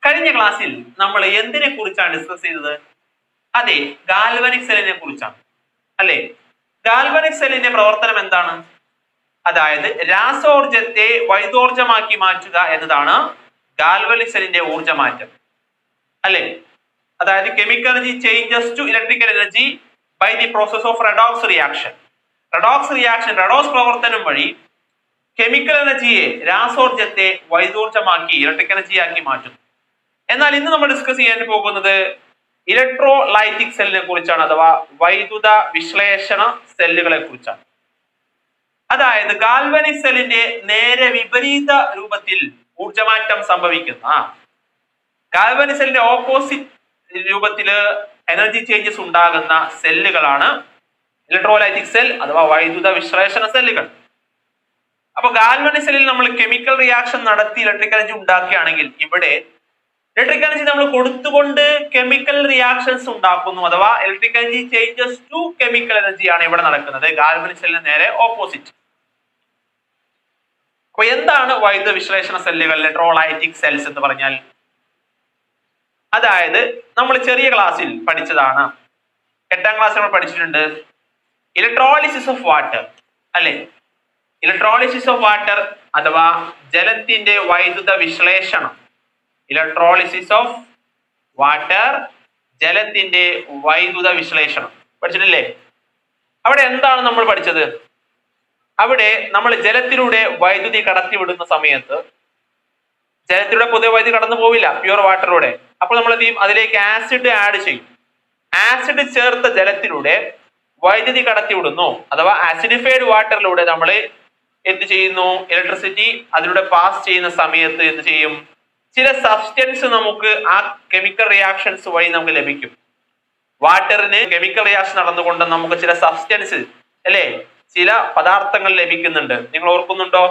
കഴിഞ്ഞ ക്ലാസ്സിൽ നമ്മൾ എന്തിനെ കുറിച്ചാണ് ഡിസ്കസ് ചെയ്തത്? അതെ, ഗാൽവനിക് സെല്ലിനെ കുറിച്ചാണ് അല്ലെ. ഗാൽവനിക് സെല്ലിന്റെ പ്രവർത്തനം എന്താണ്? അതായത് രാസോർജത്തെ വൈദ്യോർജമാക്കി മാറ്റുക എന്നതാണ് ഗാൽവനിക് സെല്ലിന്റെ ഊർജ്ജമാറ്റം അല്ലെ. അതായത് chemical energy changes to electrical energy by the process of redox reaction. Redox പ്രവർത്തനം വഴി കെമിക്കൽ എനർജിയെ രാസോർജത്തെ വൈദ്യോർജമാക്കി ഇലക്ട്രിക് എനർജിയാക്കി മാറ്റുന്നു. എന്നാൽ ഇന്ന് നമ്മൾ ഡിസ്കസ് ചെയ്യാൻ പോകുന്നത് ഇലക്ട്രോലൈറ്റിക് സെല്ലിനെ കുറിച്ചാണ്, അഥവാ വൈദ്യുത വിശ്ലേഷണ സെല്ലുകളെ കുറിച്ചാണ്. അതായത് ഗാൽവനിക് സെല്ലിന്റെ നേരെ വിപരീത രൂപത്തിൽ ഊർജ്ജമാറ്റം സംഭവിക്കുന്ന, ഗാൽവനിക് സെല്ലിന്റെ ഓപ്പോസിറ്റ് രൂപത്തില് എനർജി ചേഞ്ചസ് ഉണ്ടാകുന്ന സെല്ലുകളാണ് ഇലക്ട്രോലൈറ്റിക് സെൽ അഥവാ വൈദ്യുത വിശ്ലേഷണ സെല്ലുകൾ. അപ്പൊ ഗാൽവനിക് സെല്ലിൽ നമ്മൾ കെമിക്കൽ റിയാക്ഷൻ നടത്തി ഇലക്ട്രിക് എനർജി ഉണ്ടാക്കുകയാണെങ്കിൽ ഇവിടെ ഇലക്ട്രിക് എനർജി നമ്മൾ കൊടുത്തുകൊണ്ട് കെമിക്കൽ റിയാക്ഷൻസ് ഉണ്ടാക്കുന്നു, അഥവാ electric energy changes to chemical energy ആണ് ഇവിടെ നടക്കുന്നത്, ഗാൽവനിക് സെല്ലിന് നേരെ ഓപ്പോസിറ്റ്. അപ്പൊ എന്താണ് വൈദ്യുത വിശ്ലേഷണ സെല്ലുകൾ, ഇലക്ട്രോലൈറ്റിക് സെൽസ് എന്ന് പറഞ്ഞാൽ? അതായത് നമ്മൾ ചെറിയ ക്ലാസ്സിൽ പഠിച്ചതാണ്, 8ാം ക്ലാസ്സിൽ നമ്മൾ പഠിച്ചിട്ടുണ്ട് ഇലക്ട്രോളിസിസ് ഓഫ് വാട്ടർ അല്ലെ. ഇലക്ട്രോളിസിസ് ഓഫ് വാട്ടർ അഥവാ ജലത്തിന്റെ വൈദ്യുത വിശ്ലേഷണം. ഇലക്ട്രോളിസിസ് ഓഫ് വാട്ടർ, ജലത്തിന്റെ വൈദ്യുത വിശ്ലേഷണം പഠിച്ചിട്ടില്ലേ? അവിടെ എന്താണ് നമ്മൾ പഠിച്ചത്? അവിടെ നമ്മൾ ജലത്തിലൂടെ വൈദ്യുതി കടത്തിവിടുന്ന സമയത്ത് ജലത്തിലൂടെ പൊതുവെ വൈദ്യുതി കടന്നു പോവില്ല, പ്യുവർ വാട്ടറിലൂടെ. അപ്പോൾ നമ്മൾ എന്ത് ചെയ്യും? അതിലേക്ക് ആസിഡ് ആഡ് ചെയ്യും. ആസിഡ് ചേർത്ത ജലത്തിലൂടെ വൈദ്യുതി കടത്തിവിടുന്നു, അഥവാ ആസിഡിഫൈഡ് വാട്ടറിലൂടെ നമ്മൾ എന്ത് ചെയ്യുന്നു? ഇലക്ട്രിസിറ്റി അതിലൂടെ പാസ് ചെയ്യുന്ന സമയത്ത് എന്ത് ചെയ്യും? ചില സബ്സ്റ്റൻസ് നമുക്ക് ആ കെമിക്കൽ റിയാക്ഷൻസ് വഴി നമുക്ക് ലഭിക്കും. വാട്ടറിന് കെമിക്കൽ റിയാക്ഷൻ നടന്നുകൊണ്ട് നമുക്ക് ചില സബ്സ്റ്റൻസ് അല്ലെ, ചില പദാർത്ഥങ്ങൾ ലഭിക്കുന്നുണ്ട്. നിങ്ങൾ ഓർക്കുന്നുണ്ടോ?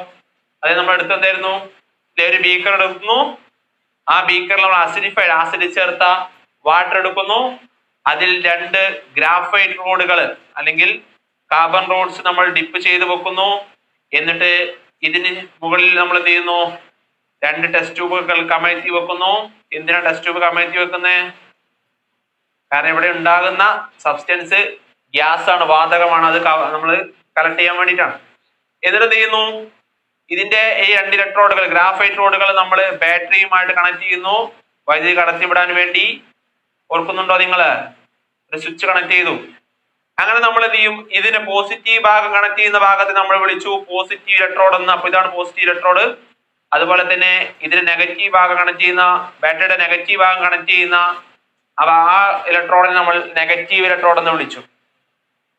അതായത് നമ്മൾ എടുത്തെന്തായിരുന്നു? ഒരു ബീക്കർ എടുക്കുന്നു, ആ ബീക്കറിൽ നമ്മൾ ആസിഡ് ചേർത്ത വാട്ടർ എടുക്കുന്നു, അതിൽ 2 ഗ്രാഫൈറ്റ് റോഡുകൾ അല്ലെങ്കിൽ കാർബൺ റോഡ്സ് നമ്മൾ ഡിപ്പ് ചെയ്ത് വെക്കുന്നു. എന്നിട്ട് ഇതിന് മുകളിൽ നമ്മൾ എന്ത് ചെയ്യുന്നു? 2 ടെസ്റ്റ് ട്യൂബുകൾ കമഴ്ത്തി വെക്കുന്നു. എന്തിനാണ് ടെസ്റ്റ് ട്യൂബ് കമഴ്ത്തി വെക്കുന്നത്? കാരണം ഇവിടെ ഉണ്ടാകുന്ന സബ്സ്റ്റൻസ് ഗ്യാസ് ആണ്, വാതകമാണ്, അത് നമ്മൾ കളക്ട് ചെയ്യാൻ വേണ്ടിയിട്ടാണ്. എന്നിട്ട് എന്ത് ചെയ്യുന്നു? ഇതിന്റെ ഈ 2 ഇലക്ട്രോഡുകൾ, ഗ്രാഫൈറ്റ് റോഡുകൾ നമ്മൾ ബാറ്ററിയുമായിട്ട് കണക്ട് ചെയ്യുന്നു വൈദ്യുതി കടത്തിവിടാൻ വേണ്ടി. ഓർക്കുന്നുണ്ടോ നിങ്ങള്? ഒരു സ്വിച്ച് കണക്ട് ചെയ്തു. അങ്ങനെ നമ്മൾ എന്ത് ചെയ്യും? ഇതിന് പോസിറ്റീവ് ഭാഗം കണക്ട് ചെയ്യുന്ന ഭാഗത്ത് നമ്മൾ വിളിച്ചു പോസിറ്റീവ് ഇലക്ട്രോഡ് എന്ന്. അപ്പൊ ഇതാണ് പോസിറ്റീവ് ഇലക്ട്രോഡ്. അതുപോലെ തന്നെ ഇതിന് നെഗറ്റീവ് ഭാഗം കണക്ട് ചെയ്യുന്ന, ബാറ്ററിയുടെ നെഗറ്റീവ് ഭാഗം കണക്ട് ചെയ്യുന്ന അപ്പൊ ആ ഇലക്ട്രോഡിനെ നമ്മൾ നെഗറ്റീവ് ഇലക്ട്രോഡ് എന്ന് വിളിച്ചു.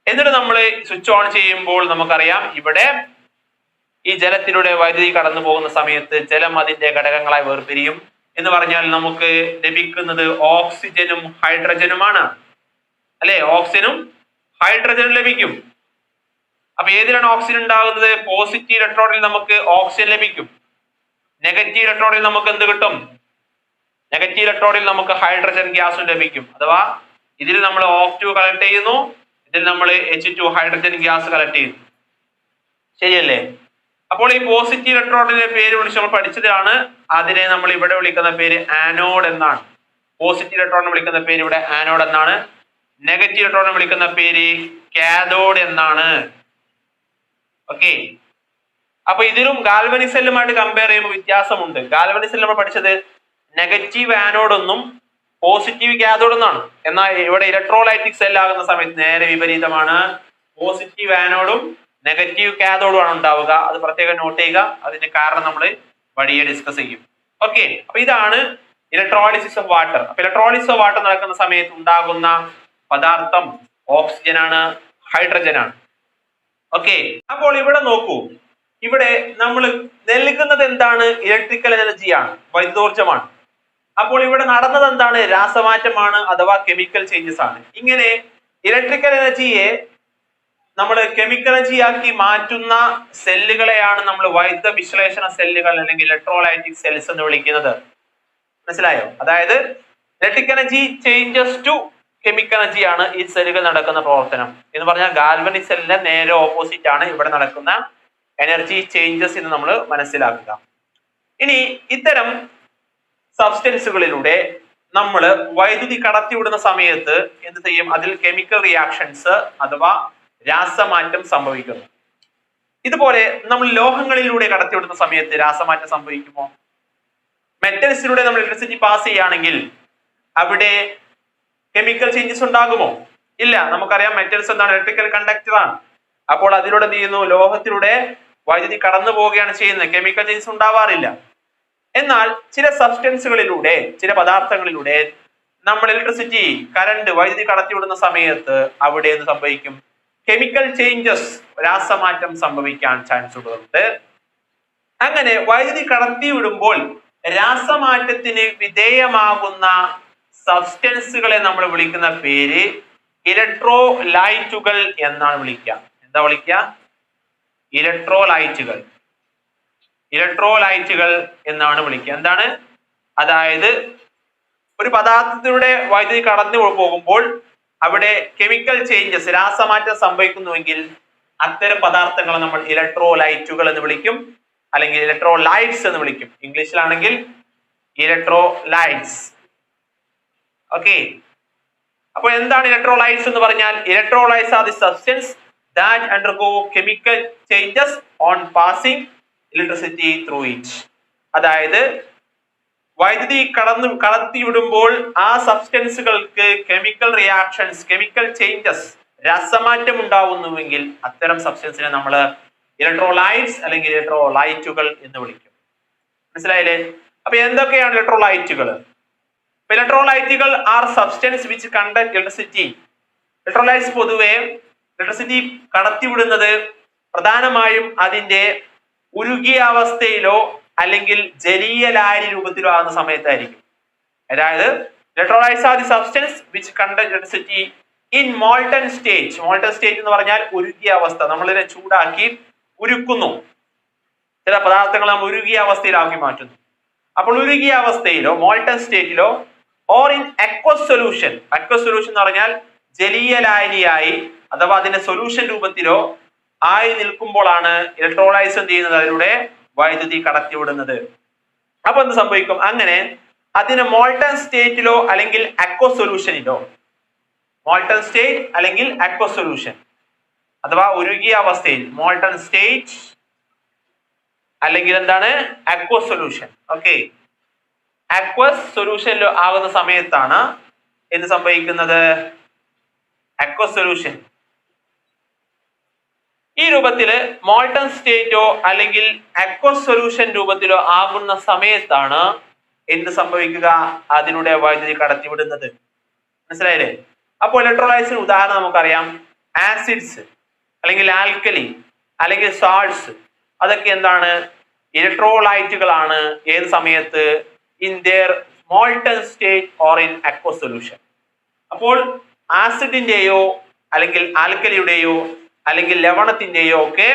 എന്നിട്ട് നമ്മൾ സ്വിച്ച് ഓൺ ചെയ്യുമ്പോൾ നമുക്കറിയാം ഇവിടെ ഈ ജലത്തിലൂടെ വൈദ്യുതി കടന്നു പോകുന്ന സമയത്ത് ജലം അതിന്റെ ഘടകങ്ങളായി വേർപിരിയും. എന്ന് പറഞ്ഞാൽ നമുക്ക് ലഭിക്കുന്നത് ഓക്സിജനും ഹൈഡ്രജനുമാണ് അല്ലെ. ഓക്സിജനും ഹൈഡ്രജനും ലഭിക്കും. അപ്പൊ ഏതിലാണ് ഓക്സിജൻ ഉണ്ടാകുന്നത്? പോസിറ്റീവ് ഇലക്ട്രോഡിൽ നമുക്ക് ഓക്സിജൻ ലഭിക്കും. നെഗറ്റീവ് ഇലക്ട്രോഡിൽ നമുക്ക് എന്ത് കിട്ടും? നെഗറ്റീവ് ഇലക്ട്രോഡിൽ നമുക്ക് ഹൈഡ്രജൻ ഗ്യാസും ലഭിക്കും. അഥവാ ഇതിൽ നമ്മൾ O2 കളക്ട് ചെയ്യുന്നു, ഇതിൽ നമ്മൾ H2 ഹൈഡ്രജൻ ഗ്യാസ് കളക്ട് ചെയ്യുന്നു. ശരിയല്ലേ? അപ്പോൾ ഈ പോസിറ്റീവ് ഇലക്ട്രോഡിന്റെ പേര് വിളിച്ച് നമ്മൾ പഠിച്ചതാണ്. അതിനെ നമ്മൾ ഇവിടെ വിളിക്കുന്ന പേര് ആനോഡ് എന്നാണ്. പോസിറ്റീവ് ഇലക്ട്രോഡിനെ വിളിക്കുന്ന പേര് ഇവിടെ ആനോഡ് എന്നാണ്. നെഗറ്റീവ് ഇലക്ട്രോഡിനെ വിളിക്കുന്ന പേര് കാഥോഡ് എന്നാണ്. ഓക്കെ. അപ്പൊ ഇതിലും ഗാൽവനിക് സെല്ലുമായിട്ട് കമ്പയർ ചെയ്യുമ്പോൾ വ്യത്യാസമുണ്ട്. ഗാൽവനിക് സെല്ല് നമ്മൾ പഠിച്ചത് നെഗറ്റീവ് ആനോഡ് എന്നും പോസിറ്റീവ് കാഥോഡ് എന്നാണ്. എന്നാൽ ഇവിടെ ഇലക്ട്രോലൈറ്റിക് സെൽ ആകുന്ന സമയത്ത് നേരെ വിപരീതമാണ്. പോസിറ്റീവ് ആനോഡും നെഗറ്റീവ് കാഥോഡും ആണ് ഉണ്ടാവുക. അത് പ്രത്യേകം നോട്ട് ചെയ്യുക. അതിന്റെ കാരണം നമ്മൾ വഴിയെ ഡിസ്കസ് ചെയ്യും. ഓക്കെ. അപ്പൊ ഇതാണ് ഇലക്ട്രോളിസിസ് ഓഫ് വാട്ടർ. അപ്പൊ ഇലക്ട്രോളിസിസ് ഓഫ് വാട്ടർ നടക്കുന്ന സമയത്ത് ഉണ്ടാകുന്ന പദാർത്ഥം ഓക്സിജൻ ആണ്, ഹൈഡ്രജൻ ആണ്. ഓക്കെ. അപ്പോൾ ഇവിടെ നോക്കൂ, ഇവിടെ നമ്മൾ നൽകുന്നത് എന്താണ്? ഇലക്ട്രിക്കൽ എനർജിയാണ്, വൈദ്യോർജ്ജമാണ്. അപ്പോൾ ഇവിടെ നടന്നത് എന്താണ്? രാസമാറ്റമാണ്, അഥവാ കെമിക്കൽ ചേഞ്ചസ് ആണ്. ഇങ്ങനെ ഇലക്ട്രിക്കൽ എനർജിയെ നമ്മൾ കെമിക്കൽ എനർജിയാക്കി മാറ്റുന്ന സെല്ലുകളെയാണ് നമ്മൾ വൈദ്യുത വിശ്ലേഷണ സെല്ലുകൾ അല്ലെങ്കിൽ ഇലക്ട്രോലൈറ്റിക് സെൽസ് എന്ന് വിളിക്കുന്നത്. മനസ്സിലായോ? അതായത് electric energy changes to chemical energy ആണ് ഈ സെല്ലുകൾ നടക്കുന്ന പ്രവർത്തനം. എന്ന് പറഞ്ഞാൽ ഗാൽവനിക് സെല്ലിന്റെ നേരെ ഓപ്പോസിറ്റ് ആണ് ഇവിടെ നടക്കുന്ന എനർജി ചേഞ്ചസ് എന്ന് നമ്മൾ മനസ്സിലാക്കുക. ഇനി ഇത്തരം സബ്സ്റ്റൻസുകളിലൂടെ നമ്മൾ വൈദ്യുതി കടത്തിവിടുന്ന സമയത്ത് എന്ത് ചെയ്യും? അതിൽ കെമിക്കൽ റിയാക്ഷൻസ് അഥവാ രാസമാറ്റം സംഭവിക്കുന്നു. ഇതുപോലെ നമ്മൾ ലോഹങ്ങളിലൂടെ കടത്തിവിടുന്ന സമയത്ത് രാസമാറ്റം സംഭവിക്കുമോ? മെറ്റൽസിലൂടെ നമ്മൾ ഇലക്ട്രിസിറ്റി പാസ് ചെയ്യുകയാണെങ്കിൽ അവിടെ കെമിക്കൽ ചേഞ്ചസ് ഉണ്ടാകുമോ? ഇല്ല. നമുക്കറിയാം മെറ്റൽസ് എന്താണ്? ഇലക്ട്രിക്കൽ കണ്ടക്ടർ ആണ്. അപ്പോൾ അതിലൂടെ എന്ത് ചെയ്യുന്നു? ലോഹത്തിലൂടെ വൈദ്യുതി കടന്നു പോവുകയാണ് ചെയ്യുന്നത്. കെമിക്കൽ ചേഞ്ചസ് ഉണ്ടാവാറില്ല. എന്നാൽ ചില സബ്സ്റ്റൻസുകളിലൂടെ, ചില പദാർത്ഥങ്ങളിലൂടെ നമ്മൾ ഇലക്ട്രിസിറ്റി, കറണ്ട്, വൈദ്യുതി കടത്തിവിടുന്ന സമയത്ത് അവിടെ എന്ത് സംഭവിക്കും? കെമിക്കൽ ചേഞ്ചസ്, രാസമാറ്റം സംഭവിക്കാൻ ചാൻസ് ഉണ്ട്. അങ്ങനെ വൈദ്യുതി കടത്തിവിടുമ്പോൾ രാസമാറ്റത്തിന് വിധേയമാകുന്ന സബ്സ്റ്റൻസുകളെ നമ്മൾ വിളിക്കുന്ന പേര് ഇലക്ട്രോലൈറ്റുകൾ എന്നാണ് വിളിക്കുക. എന്താ വിളിക്കുക? ഇലക്ട്രോലൈറ്റുകൾ. ഇലക്ട്രോലൈറ്റുകൾ എന്നാണ് വിളിക്കുക. എന്താണ്? അതായത് ഒരു പദാർത്ഥത്തിലൂടെ വൈദ്യുതി കടന്നു പോകുമ്പോൾ അവിടെ കെമിക്കൽ ചേഞ്ചസ്, രാസമാറ്റം സംഭവിക്കുന്നുവെങ്കിൽ അത്തരം പദാർത്ഥങ്ങളെ നമ്മൾ ഇലക്ട്രോലൈറ്റുകൾ എന്ന് വിളിക്കും, അല്ലെങ്കിൽ ഇലക്ട്രോലൈറ്റ്സ് എന്ന് വിളിക്കും. ഇംഗ്ലീഷിലാണെങ്കിൽ ഇലക്ട്രോലൈറ്റ്സ്. ഓക്കെ. അപ്പോൾ എന്താണ് ഇലക്ട്രോലൈറ്റ്സ് എന്ന് പറഞ്ഞാൽ? Electrolytes are the substance that undergo chemical changes on passing electricity through it. അതായത് വൈദ്യുതി കടത്തിവിടുമ്പോൾ ആ സബ്സ്റ്റൻസുകൾക്ക് കെമിക്കൽ റിയാക്ഷൻസ്, കെമിക്കൽ ചേഞ്ചസ്, രാസമാറ്റം ഉണ്ടാവുന്നുവെങ്കിൽ അത്തരം സബ്സ്റ്റൻസിനെ നമ്മൾ ഇലക്ട്രോലൈറ്റ്സ് അല്ലെങ്കിൽ ഇലക്ട്രോലൈറ്റുകൾ എന്ന് വിളിക്കും. മനസ്സിലായില്ലേ? അപ്പൊ എന്തൊക്കെയാണ് ഇലക്ട്രോലൈറ്റുകൾ? ഇലക്ട്രോലൈറ്റുകൾ are substance which conduct electricity. Electrolytes പൊതുവെ ഇലക്ട്രിസിറ്റി കടത്തിവിടുന്നത് പ്രധാനമായും അതിന്റെ ഉരുകിയ അവസ്ഥയിലോ അല്ലെങ്കിൽ ജലീയ ലായനി രൂപത്തിലോ ആകുന്ന സമയത്തായിരിക്കും. അതായത് electrolytes are the substance which conduct electricity in molten state. Molten state എന്ന് പറഞ്ഞാൽ ഉരുകിയ അവസ്ഥ. നമ്മളിതിനെ ചൂടാക്കി ഉരുക്കുന്നു. ചില പദാർത്ഥങ്ങൾ നമ്മൾ ഉരുകിയ അവസ്ഥയിലാക്കി മാറ്റുന്നു. അപ്പോൾ ഉരുകിയ അവസ്ഥയിലോ മോൾട്ടൺ സ്റ്റേറ്റിലോ or in aqueous solution. Aqueous solution എന്ന് പറഞ്ഞാൽ ജലീയ ലായനിയായി അഥവാ അതിന്റെ സൊല്യൂഷൻ രൂപത്തിലോ ആയി നിൽക്കുമ്പോഴാണ് ഇലക്ട്രോലൈസ് എന്ത് ചെയ്യുന്നത്? അതിലൂടെ വൈദ്യുതി കടത്തിവിടുന്നത്. അപ്പൊ എന്ത് സംഭവിക്കും? അങ്ങനെ അതിന് മോൾട്ടൺ സ്റ്റേറ്റിലോ അല്ലെങ്കിൽ അക്വസ് സൊല്യൂഷനിലോ, മോൾട്ടൺ സ്റ്റേറ്റ് അല്ലെങ്കിൽ അക്വസ് സൊല്യൂഷൻ അഥവാ ഉരുകിയ അവസ്ഥയിൽ, മോൾട്ടൺ സ്റ്റേറ്റ് അല്ലെങ്കിൽ എന്താണ്? Aqueous solution. ഓക്കെ. അക്വസ് സൊല്യൂഷനിൽ ആകുന്ന സമയത്താണ് എന്ത് സംഭവിക്കുന്നത്? അക്വസ് സൊല്യൂഷൻ ഈ രൂപത്തില് മോൾട്ടൺ സ്റ്റേറ്റോ അല്ലെങ്കിൽ അക്വസ് സൊല്യൂഷൻ രൂപത്തിലോ ആകുന്ന സമയത്താണ് എന്ത് സംഭവിക്കുക? അതിലൂടെ വൈദ്യുതി കടത്തിവിടുന്നത്. മനസ്സിലായില്ലേ? അപ്പോൾ ഇലക്ട്രോലൈറ്റ്സിന് ഉദാഹരണം നമുക്കറിയാം. ആസിഡ്സ് അല്ലെങ്കിൽ ആൽക്കലി അല്ലെങ്കിൽ സാൾട്സ്, അതൊക്കെ എന്താണ്? ഇലക്ട്രോലൈറ്റുകളാണ്. ഏത് സമയത്ത്? In there molten state or in aqueous solution. അപ്പോൾ ആസിഡിന്റെയോ അല്ലെങ്കിൽ ആൽക്കലിയുടെയോ അല്ലെങ്കിൽ ലവണത്തിന്റെയോ ഒക്കെ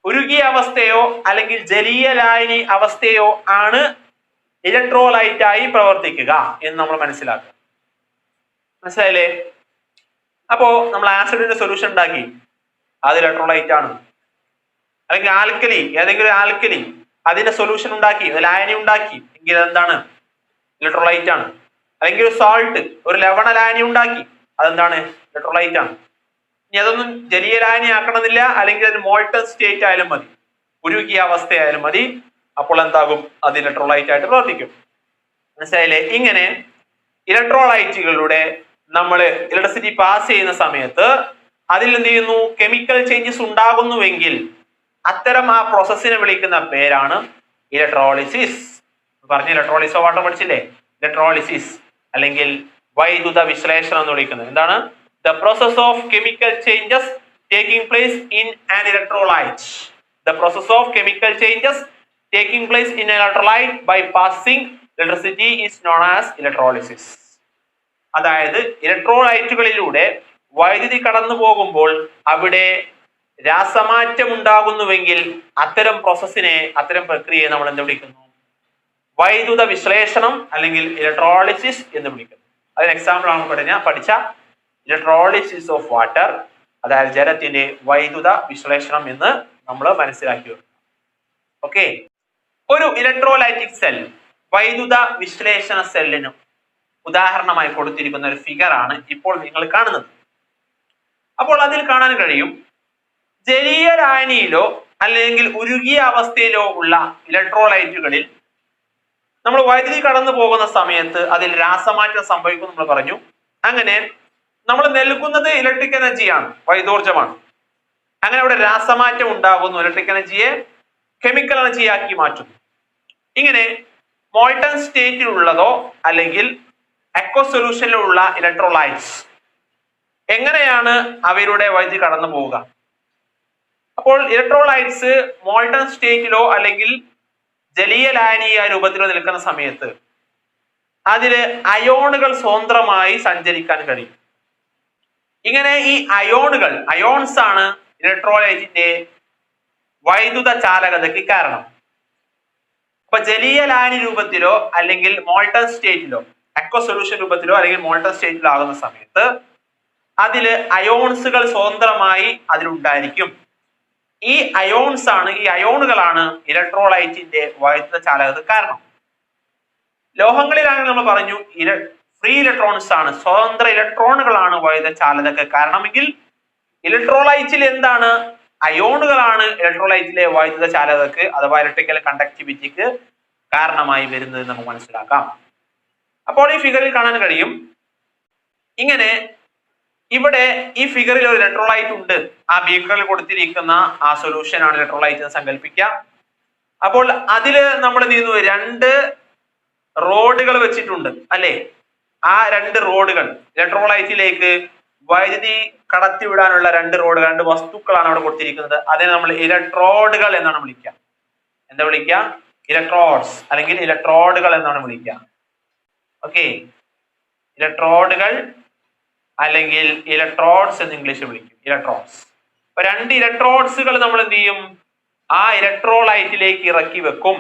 ഉരുകിയ അവസ്ഥയോ അല്ലെങ്കിൽ ജലീയ ലായനി അവസ്ഥയോ ആണ് ഇലക്ട്രോലൈറ്റ് ആയി പ്രവർത്തിക്കുക എന്ന് നമ്മൾ മനസ്സിലാക്കുക. മനസ്സിലായില്ലേ? അപ്പോ നമ്മൾ ആസിഡിന്റെ സൊല്യൂഷൻ ഉണ്ടാക്കി, അത് ഇലക്ട്രോലൈറ്റ് ആണ്. അല്ലെങ്കിൽ ആൽക്കലി, ഏതെങ്കിലും ആൽക്കലി അതിന്റെ സൊല്യൂഷൻ ഉണ്ടാക്കി, ലായനി ഉണ്ടാക്കി എങ്കിൽ അതെന്താണ്? ഇലക്ട്രോലൈറ്റ് ആണ്. അല്ലെങ്കിൽ ഒരു സോൾട്ട്, ഒരു ലവണ ലായനി ഉണ്ടാക്കി, അതെന്താണ്? ഇലക്ട്രോലൈറ്റ് ആണ്. ഇനി അതൊന്നും ജലീയ ലായനി ആക്കണമെന്നില്ല, അല്ലെങ്കിൽ അതിന് മോൾട്ടൺ സ്റ്റേറ്റ് ആയാലും മതി, ഉരുകിയ അവസ്ഥയായാലും മതി. അപ്പോൾ എന്താകും? അത് ഇലക്ട്രോലൈറ്റ് ആയിട്ട് പ്രവർത്തിക്കും. മനസ്സിലായില്ലേ? ഇങ്ങനെ ഇലക്ട്രോലൈറ്റുകളിലൂടെ നമ്മൾ ഇലക്ട്രിസിറ്റി പാസ് ചെയ്യുന്ന സമയത്ത് അതിൽ എന്ത് ചെയ്യുന്നു? കെമിക്കൽ ചേഞ്ചസ് ഉണ്ടാകുന്നുവെങ്കിൽ അത്തരം ആ പ്രോസസ്സിനെ വിളിക്കുന്ന പേരാണ് ഇലക്ട്രോളിസിസ്. പറഞ്ഞ ഇലക്ട്രോളിസിസ് ഓഫ് വാട്ടർ പഠിച്ചില്ലേ? ഇലക്ട്രോളിസിസ് അല്ലെങ്കിൽ വൈദ്യുത വിശ്ലേഷണം എന്ന് വിളിക്കുന്നത് എന്താണ്? The process of chemical changes taking place in an electrolyte. The process of chemical changes taking place in an electrolyte by passing electricity is known as electrolysis. അതായത് ഇലക്ട്രോലൈറ്റുകളിലൂടെ വൈദ്യുതി കടന്നു പോകുമ്പോൾ അവിടെ രാസമാറ്റം ഉണ്ടാകുന്നുവെങ്കിൽ അത്തരം പ്രോസസ്സിനെ, അത്തരം പ്രക്രിയയെ നമ്മൾ എന്ത് വിളിക്കുന്നു? വൈദ്യുത വിശ്ലേഷണം അല്ലെങ്കിൽ ഇലക്ട്രോളിസിസ് എന്ന് വിളിക്കുന്നു. അതിന് എക്സാമ്പിൾ ആണ് പഠിച്ച ഇലക്ട്രോളിസിസ് ഓഫ് വാട്ടർ, അതായത് ജലത്തിന്റെ വൈദ്യുത വിശ്ലേഷണം എന്ന് നമ്മൾ മനസ്സിലാക്കി വെക്കണം. ഓക്കെ. ഒരു ഇലക്ട്രോലൈറ്റിക് സെൽ വൈദ്യുത വിശ്ലേഷണ സെല്ലിനും ഉദാഹരണമായി കൊടുത്തിരിക്കുന്ന ഒരു ഫിഗർ ആണ് ഇപ്പോൾ നിങ്ങൾ കാണുന്നത്. അപ്പോൾ അതിൽ കാണാൻ കഴിയും, ജലീയ ലായനിയിലോ അല്ലെങ്കിൽ ഉരുകിയ അവസ്ഥയിലോ ഉള്ള ഇലക്ട്രോലൈറ്റുകളിൽ നമ്മൾ വൈദ്യുതി കടന്നു പോകുന്ന സമയത്ത് അതിൽ രാസമാറ്റം സംഭവിക്കും നമ്മൾ പറഞ്ഞു. അങ്ങനെ നമ്മൾ നൽകുന്നത് ഇലക്ട്രിക് എനർജിയാണ്, വൈദ്യോർജ്ജമാണ്. അങ്ങനെ അവിടെ രാസമാറ്റം ഉണ്ടാകുന്നു, ഇലക്ട്രിക് എനർജിയെ കെമിക്കൽ എനർജിയാക്കി മാറ്റുന്നു. ഇങ്ങനെ മോൾട്ടൺ സ്റ്റേറ്റിലുള്ളതോ അല്ലെങ്കിൽ അക്വ സൊല്യൂഷനിലുള്ള ഇലക്ട്രോലൈറ്റ്സ് എങ്ങനെയാണ് അവരുടെ വൈദ്യുതി കടന്നു പോവുക? അപ്പോൾ ഇലക്ട്രോലൈറ്റ്സ് മോൾട്ടൺ സ്റ്റേറ്റിലോ അല്ലെങ്കിൽ ജലീയ ലായനീയ രൂപത്തിലോ നിൽക്കുന്ന സമയത്ത് അതില് അയോണുകൾ സ്വതന്ത്രമായി സഞ്ചരിക്കാൻ കഴിയും. ഇങ്ങനെ ഈ അയോൺസ് ആണ് ഇലക്ട്രോലൈറ്റിന്റെ വൈദ്യുത ചാലകതയ്ക്ക് കാരണം. അപ്പൊ ജലീയ ലായനി രൂപത്തിലോ അല്ലെങ്കിൽ മോൾട്ടൺ സ്റ്റേറ്റിലോ അക്വ സൊല്യൂഷൻ രൂപത്തിലോ അല്ലെങ്കിൽ മോൾട്ടൺ സ്റ്റേറ്റിലോ ആകുന്ന സമയത്ത് അതില് അയോൺസുകൾ സ്വതന്ത്രമായി അതിലുണ്ടായിരിക്കും. ഈ അയോണുകളാണ് ഇലക്ട്രോലൈറ്റിന്റെ വൈദ്യുത ചാലകതയ്ക്ക് കാരണം. ലോഹങ്ങളിലാണെങ്കിൽ നമ്മൾ പറഞ്ഞു ഫ്രീ ഇലക്ട്രോൺസ് ആണ്, സ്വതന്ത്ര ഇലക്ട്രോണുകളാണ് വൈദ്യുത ചാലകതയ്ക്ക് കാരണമെങ്കിൽ ഇലക്ട്രോലൈറ്റിൽ എന്താണ്? അയോണുകളാണ് ഇലക്ട്രോലൈറ്റിലെ വൈദ്യുത ചാലകതയ്ക്ക് അഥവാ ഇലക്ട്രിക്കൽ കണ്ടക്ടിവിറ്റിക്ക് കാരണമായി വരുന്നത് നമുക്ക് മനസ്സിലാക്കാം. അപ്പോൾ ഈ ഫിഗറിൽ കാണാൻ കഴിയും, ഇങ്ങനെ ഇവിടെ ഈ ഫിഗറിൽ ഒരു ഇലക്ട്രോലൈറ്റ് ഉണ്ട്. ആ ബീക്കറിൽ കൊടുത്തിരിക്കുന്ന ആ സൊല്യൂഷൻ ആണ് ഇലക്ട്രോലൈറ്റ് എന്ന് സങ്കല്പിക്കാം. അപ്പോൾ അതില് നമ്മൾ എന്ത് ചെയ്യുന്നു? 2 റോഡുകൾ വെച്ചിട്ടുണ്ട് അല്ലെ? ആ 2 റോഡുകൾ ഇലക്ട്രോലൈറ്റിലേക്ക് വൈദ്യുതി കടത്തിവിടാനുള്ള 2 റോഡുകൾ, 2 വസ്തുക്കളാണ് അവിടെ കൊടുത്തിരിക്കുന്നത്. അതിനെ നമ്മൾ ഇലക്ട്രോഡുകൾ എന്നാണ് വിളിക്കുക. എന്താ വിളിക്കുക? ഇലക്ട്രോഡ്സ് അല്ലെങ്കിൽ ഇലക്ട്രോഡുകൾ എന്നാണ് വിളിക്കുക. ഓക്കെ, ഇലക്ട്രോഡുകൾ അല്ലെങ്കിൽ ഇലക്ട്രോഡ്സ് എന്ന് ഇംഗ്ലീഷിൽ വിളിക്കും, ഇലക്ട്രോഡ്സ്. അപ്പൊ 2 ഇലക്ട്രോഡ്സുകൾ നമ്മൾ എന്ത് ചെയ്യും? ആ ഇലക്ട്രോലൈറ്റിലേക്ക് ഇറക്കി വെക്കും.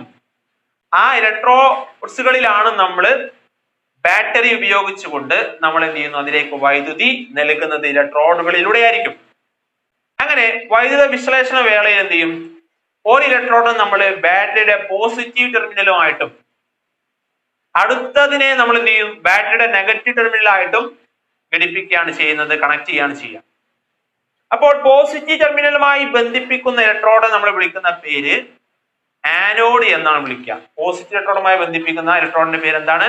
ആ ഇലക്ട്രോഡ്സുകളിലാണ് നമ്മൾ ബാറ്ററി ഉപയോഗിച്ചുകൊണ്ട് നമ്മൾ എന്ത് ചെയ്യുന്നു? അതിലേക്ക് വൈദ്യുതി നൽകുന്നത് ഇലക്ട്രോഡുകളിലൂടെ ആയിരിക്കും. അങ്ങനെ വൈദ്യുത വിശ്ലേഷണ വേളയിൽ എന്ത് ചെയ്യും? ഒരു ഇലക്ട്രോഡ് നമ്മൾ ബാറ്ററിയുടെ പോസിറ്റീവ് ടെർമിനലുമായിട്ടും അടുത്തതിനെ നമ്മൾ എന്ത് ചെയ്യും? ബാറ്ററിയുടെ നെഗറ്റീവ് ടെർമിനലായിട്ടും ഘടിപ്പിക്കുകയാണ് ചെയ്യുന്നത്, കണക്ട് ചെയ്യാണ് ചെയ്യുക. അപ്പോൾ പോസിറ്റീവ് ടെർമിനലുമായി ബന്ധിപ്പിക്കുന്ന ഇലക്ട്രോഡ് നമ്മൾ വിളിക്കുന്ന പേര് ആനോഡ് എന്നാണ് വിളിക്കുക. പോസിറ്റീവ് ഇലക്ട്രോഡുമായി ബന്ധിപ്പിക്കുന്ന ഇലക്ട്രോഡിന്റെ പേര് എന്താണ്?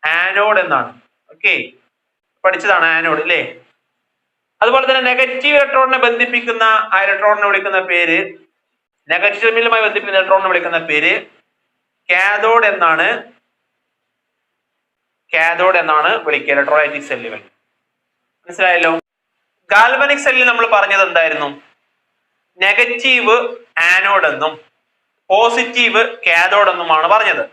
ആനോഡ് എന്നാണ്. ഓക്കെ, പഠിച്ചതാണ് ആനോഡ് അല്ലേ? അതുപോലെ തന്നെ നെഗറ്റീവ് ഇലക്ട്രോഡിനെ ബന്ധിപ്പിക്കുന്ന ആ ഇലക്ട്രോഡിനെ വിളിക്കുന്ന പേര്, നെഗറ്റീവ് ടെർമിനലുമായി ബന്ധിപ്പിക്കുന്ന ഇലക്ട്രോഡിനെ വിളിക്കുന്ന പേര് കാഥോഡ് എന്നാണ്. കാഥോഡ് എന്നാണ് വിളിക്കുക ഇലക്ട്രോലൈറ്റിക് സെല്ലുകൾ. മനസ്സിലായല്ലോ? ഗാൽവനിക് സെല്ലിൽ നമ്മൾ പറഞ്ഞത് എന്തായിരുന്നു? നെഗറ്റീവ് ആനോഡ് എന്നും പോസിറ്റീവ് കാഥോഡ് എന്നുമാണ് പറഞ്ഞത്.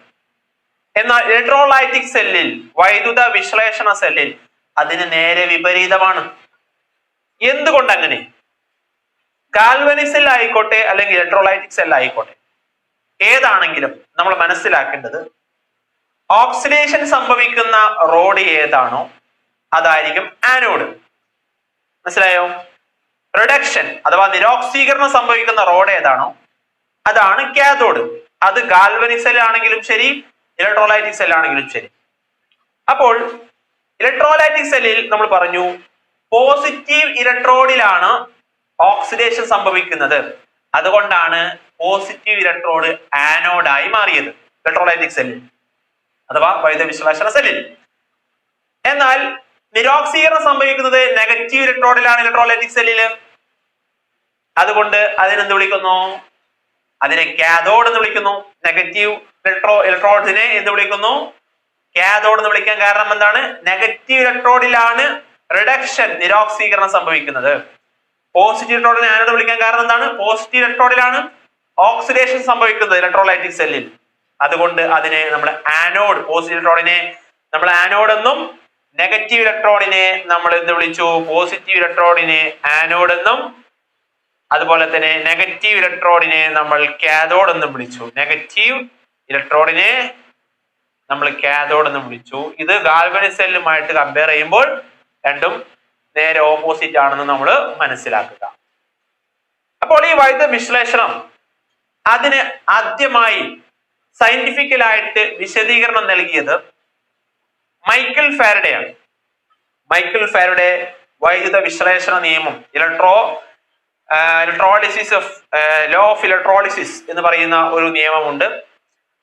എന്നാൽ ഇലക്ട്രോലൈറ്റിക് സെല്ലിൽ, വൈദ്യുത വിശ്ലേഷണ സെല്ലിൽ അതിന് നേരെ വിപരീതമാണ്. എന്തുകൊണ്ട് അങ്ങനെ? ഗാൽവനിക് സെൽ ആയിക്കോട്ടെ അല്ലെങ്കിൽ ഇലക്ട്രോലൈറ്റിക് സെൽ ആയിക്കോട്ടെ, ഏതാണെങ്കിലും നമ്മൾ മനസ്സിലാക്കേണ്ടത് ഓക്സിഡേഷൻ സംഭവിക്കുന്ന റോഡ് ഏതാണോ അതായിരിക്കും ആനോഡ്. മനസ്സിലായോ? റിഡക്ഷൻ അഥവാ നിരോക്സീകരണം സംഭവിക്കുന്ന റോഡ് ഏതാണോ അതാണ് കാഥോഡ്. അത് ഗാൽവനിക് സെൽ ആണെങ്കിലും ശരി, ഇലക്ട്രോലൈറ്റിക് സെൽ ആണെങ്കിലും ശരി. അപ്പോൾ ഇലക്ട്രോലൈറ്റിക് സെല്ലിൽ നമ്മൾ പറഞ്ഞു പോസിറ്റീവ് ഇലക്ട്രോഡിലാണ് ഓക്സിഡേഷൻ സംഭവിക്കുന്നത്. അതുകൊണ്ടാണ് പോസിറ്റീവ് ഇലക്ട്രോഡ് ആനോഡായി മാറിയത് ഇലക്ട്രോലൈറ്റിക് സെല്ലിൽ അഥവാ വൈദ്യുത വിശ്ലേഷണ സെല്ലിൽ. എന്നാൽ നിരോക്സീകരണം സംഭവിക്കുന്നത് നെഗറ്റീവ് ഇലക്ട്രോഡിലാണ് ഇലക്ട്രോലൈറ്റിക് സെല്ലിൽ. അതുകൊണ്ട് അതിനെന്ത് വിളിക്കുന്നു? അതിനെ കാഥോഡ് എന്ന് വിളിക്കുന്നു. നെഗറ്റീവ് ഇലക്ട്രോഡ്സിനെ എന്ത് വിളിക്കുന്നു? കാഥോഡ് എന്ന് വിളിക്കാൻ കാരണം എന്താണ്? നെഗറ്റീവ് ഇലക്ട്രോഡിലാണ് റിഡക്ഷൻ, നിരോക്സീകരണം സംഭവിക്കുന്നത്. പോസിറ്റീവ് ഇലക്ട്രോഡിനെ ആനോഡ് വിളിക്കാൻ കാരണം എന്താണ്? പോസിറ്റീവ് ഇലക്ട്രോഡിലാണ് ഓക്സിഡേഷൻ സംഭവിക്കുന്നത് ഇലക്ട്രോലൈറ്റിക് സെല്ലിൽ. അതുകൊണ്ട് അതിനെ നമ്മൾ ആനോഡ്, പോസിറ്റീവ് ഇലക്ട്രോഡിനെ നമ്മൾ ആനോഡ് എന്നും നെഗറ്റീവ് ഇലക്ട്രോഡിനെ നമ്മൾ എന്ത് വിളിച്ചു? പോസിറ്റീവ് ഇലക്ട്രോഡിനെ ആനോഡ് എന്നും അതുപോലെ തന്നെ നെഗറ്റീവ് ഇലക്ട്രോഡിനെ നമ്മൾ കാഥോഡ് എന്നും വിളിച്ചു. നെഗറ്റീവ് ഇലക്ട്രോഡിനെ നമ്മൾ കാഥോഡ് എന്നും വിളിച്ചു. ഇത് ഗാൽവനിക് സെല്ലുമായിട്ട് കമ്പയർ ചെയ്യുമ്പോൾ രണ്ടും നേരെ ഓപ്പോസിറ്റ് ആണെന്ന് നമ്മൾ മനസ്സിലാക്കുക. അപ്പോൾ ഈ വൈദ്യുത വിശ്ലേഷണം അതിന് ആദ്യമായി സയന്റിഫിക്കലായിട്ട് വിശദീകരണം നൽകിയത് മൈക്കൽ ഫാരഡേ ആണ്. മൈക്കൽ ഫാരഡേ വൈദ്യുത വിശ്ലേഷണ നിയമം, electrolysis of law of electrolysis എന്ന് പറയുന്ന ഒരു നിയമമുണ്ട്.